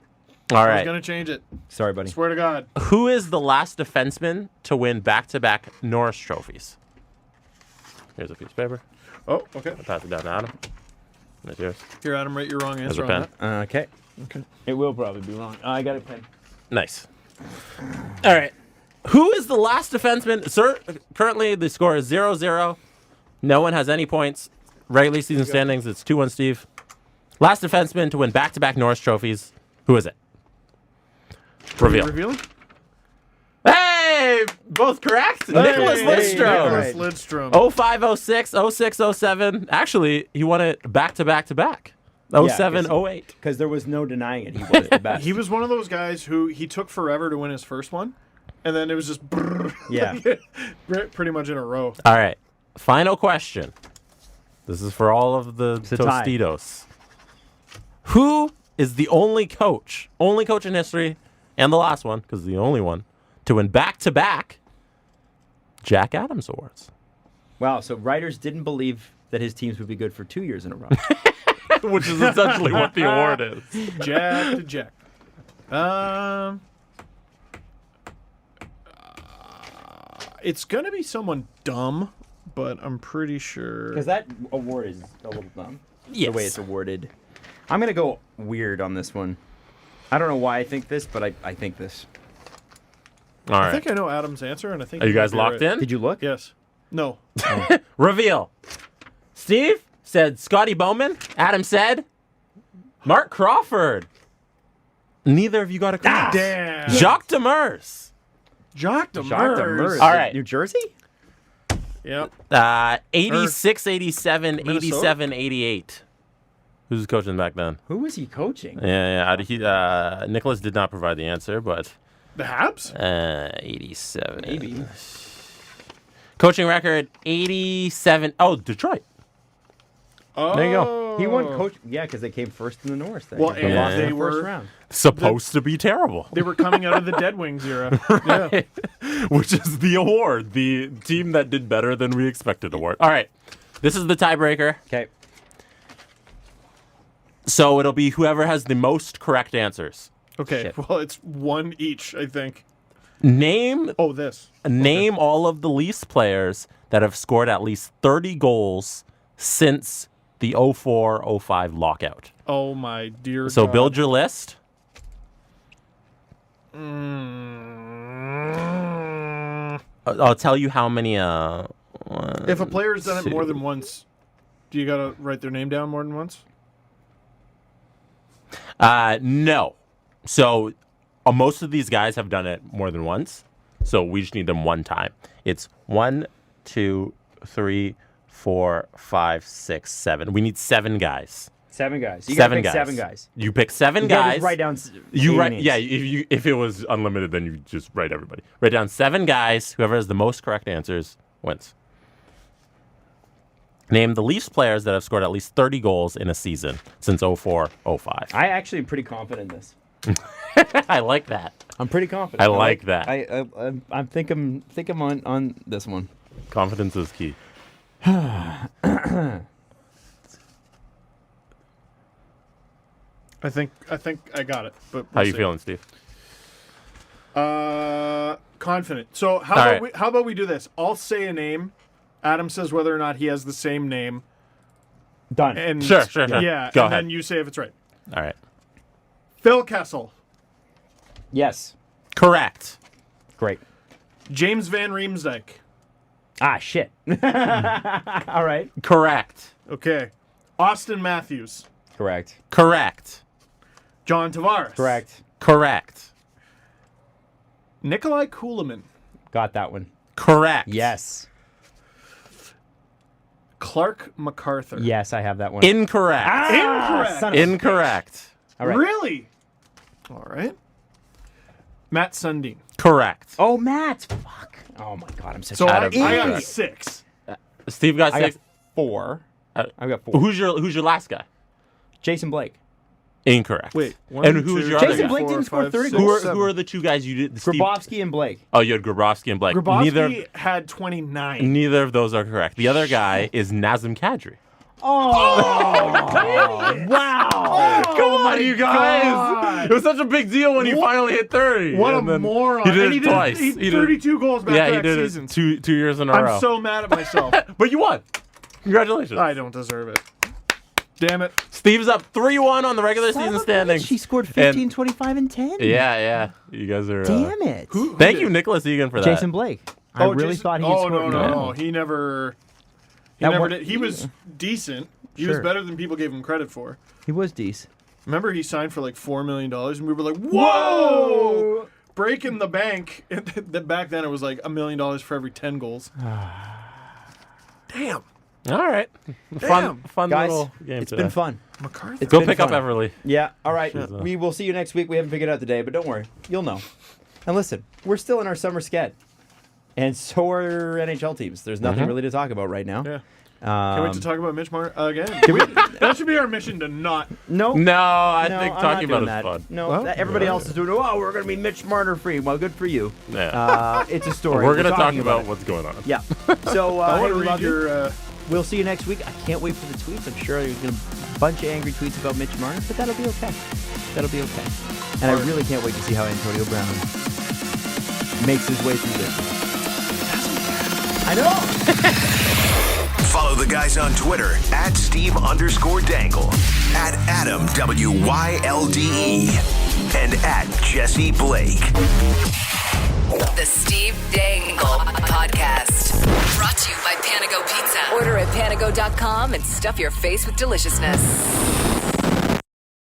All I was right. going to change it. Sorry, buddy. Swear to God. Who is the last defenseman to win back-to-back Norris trophies? Here's a piece of paper. Oh, okay. I'll pass it down to Adam. That's yours. Here, Adam, write your wrong There's answer a on pen. that. Okay. Okay. It will probably be wrong. I got a pen. Nice. All right. Who is the last defenseman? Sir, currently the score is 0-0. No one has any points. Regular season standings, it's 2-1 Steve. Last defenseman to win back-to-back Norris trophies. Who is it? Reveal. Revealing? Hey! Both correct. Nicholas Lidstrom. Nicholas Lidstrom. 05, 06, 06, 07. Actually, he won it back-to-back-to-back. 07, 08. Because there was no denying it. He was the best. He was one of those guys who he took forever to win his first one, and then it was just Yeah. pretty much in a row. All right. Final question. This is for all of the a tie. Tostitos. Who is the only coach in history, and the last one, because the only one, to win back-to-back Jack Adams Awards? Wow, so writers didn't believe that his teams would be good for 2 years in a row. Which is essentially what the award is. Jack to Jack. It's gonna be someone dumb, but I'm pretty sure. Because that award is a little dumb. Yes. The way it's awarded. I'm going to go weird on this one. I don't know why I think this, but I think this. All I right. think I know Adam's answer, and I think Are you he might guys be locked right. in? Did you look? Yes. No. Reveal. Steve said Scotty Bowman. Adam said Mark Crawford. Neither of you got a correct. Damn. Jacques Demers. Jacques Demers. Jacques Demers. All right. New Jersey? Yep. 86, 87, Minnesota? 87, 88. Who's coaching back then? Who was he coaching? Yeah. Nicholas did not provide the answer, but The Habs? 87. Maybe. Coaching record 87. Oh, Detroit. Oh. There you go. He won coach. Yeah, because they came first in the North. That Well, year. and Lost in they the first were- round. Supposed to be terrible. They were coming out of the Dead Wings era. Yeah. Which is the award, the team that did better than we expected award. All right. This is the tiebreaker. Okay. So it'll be whoever has the most correct answers. Okay. Shit. Well, it's one each, I think. Name Oh, this. all of the Leafs players that have scored at least 30 goals since the 04-05 lockout. Oh, my dear So God. build your list. I'll tell you how many. If a player's done it more than once, do you got to write their name down more than once? No. So most of these guys have done it more than once. So we just need them one time. It's 1, 2, 3, 4, 5, 6, 7. We need 7 guys. 7 guys. You Seven gotta pick guys. 7 guys. You pick 7 You gotta guys. just write down. You A write, names. yeah. If it was unlimited, then you just write everybody. Write down 7 guys. Whoever has the most correct answers wins. Name the Leafs players that have scored at least 30 goals in a season since 04-05. I actually am pretty confident in this. I like that. I'm pretty confident. I like that. I think I'm on this one. Confidence is key. I think I got it. But How we'll you see. feeling, Steve? Confident. So how All about right. how about we do this? I'll say a name. Adam says whether or not he has the same name. Done. And Sure. Yeah. Go and ahead. then you say if it's right. All right. Phil Kessel, Yes. Correct. Great. James Van Riemsdyk. Ah, shit. All right. Correct. Okay. Austin Matthews. Correct. Correct. John Tavares. Correct. Correct. Nikolai Kulemin. Got that one. Correct. Yes. Clark MacArthur. Yes, I have that one. Incorrect. Incorrect. son of a- Incorrect. All right. Really? All right. Matt Sundin. Correct. Oh, Matt. Fuck. Oh my God, I'm such So a I Adam, got incorrect. 6. Steve got I got 6. 4. Uh, I got 4. Who's your last guy? Jason Blake. Incorrect. Wait. And who's your other Jason guy? Blake didn't score 30 Who goals. are the two guys you did? Steve- Grabowski and Blake. Oh, you had Grabowski and Blake. Grabowski had 29. Neither of those are correct. The other guy is Nazem Kadri. Wow! Come on, you guys! It was such a big deal when he finally hit 30. What a and then moron! He did And it twice. He did 32 goals Yeah, he back-to-back did seasons. it two years in a row. I'm so mad at myself. But you won. Congratulations. I don't deserve it. Damn it. Steve's up 3-1 on the regular season standings. She scored 15, 25, and 10. Yeah. You guys are. Damn it. Thank you, Nicholas Egan, for that. Jason Blake. I really Jason- thought he Oh, scored. no. He never did. He was decent. He was Sure. better than people gave him credit for. He was decent. Remember, he signed for like $4 million, and we were like, whoa! Breaking the bank. And back then, it was like $1 million for every 10 goals. Damn. All right. Fun Guys, little game it's today. been fun. McCarthy. Go been pick up fun. Everly. Yeah, all right. We will see you next week. We haven't figured it out today, but don't worry. You'll know. And listen, we're still in our summer sked. And so are NHL teams. There's nothing really to talk about right now. Yeah. Can't wait to talk about Mitch Marner again. That should be our mission to not. No, No, I think I'm talking not about doing it is that. fun. No, Well, everybody else is doing, we're going to be Mitch Marner free. Well, good for you. Yeah. It's a story. We're going to talk talking about it. what's going on. Yeah. So, I hey, want to we read love you. your. We'll see you next week. I can't wait for the tweets. I'm sure there's going to be a bunch of angry tweets about Mitch Marner, but that'll be okay. That'll be okay. And I really can't wait to see how Antonio Brown makes his way through this. I know. Follow the guys on Twitter at Steve_Dangle, at Adam WYLDE, and at Jesse Blake. The Steve Dangle Podcast. Brought to you by Panago Pizza. Order at panago.com and stuff your face with deliciousness.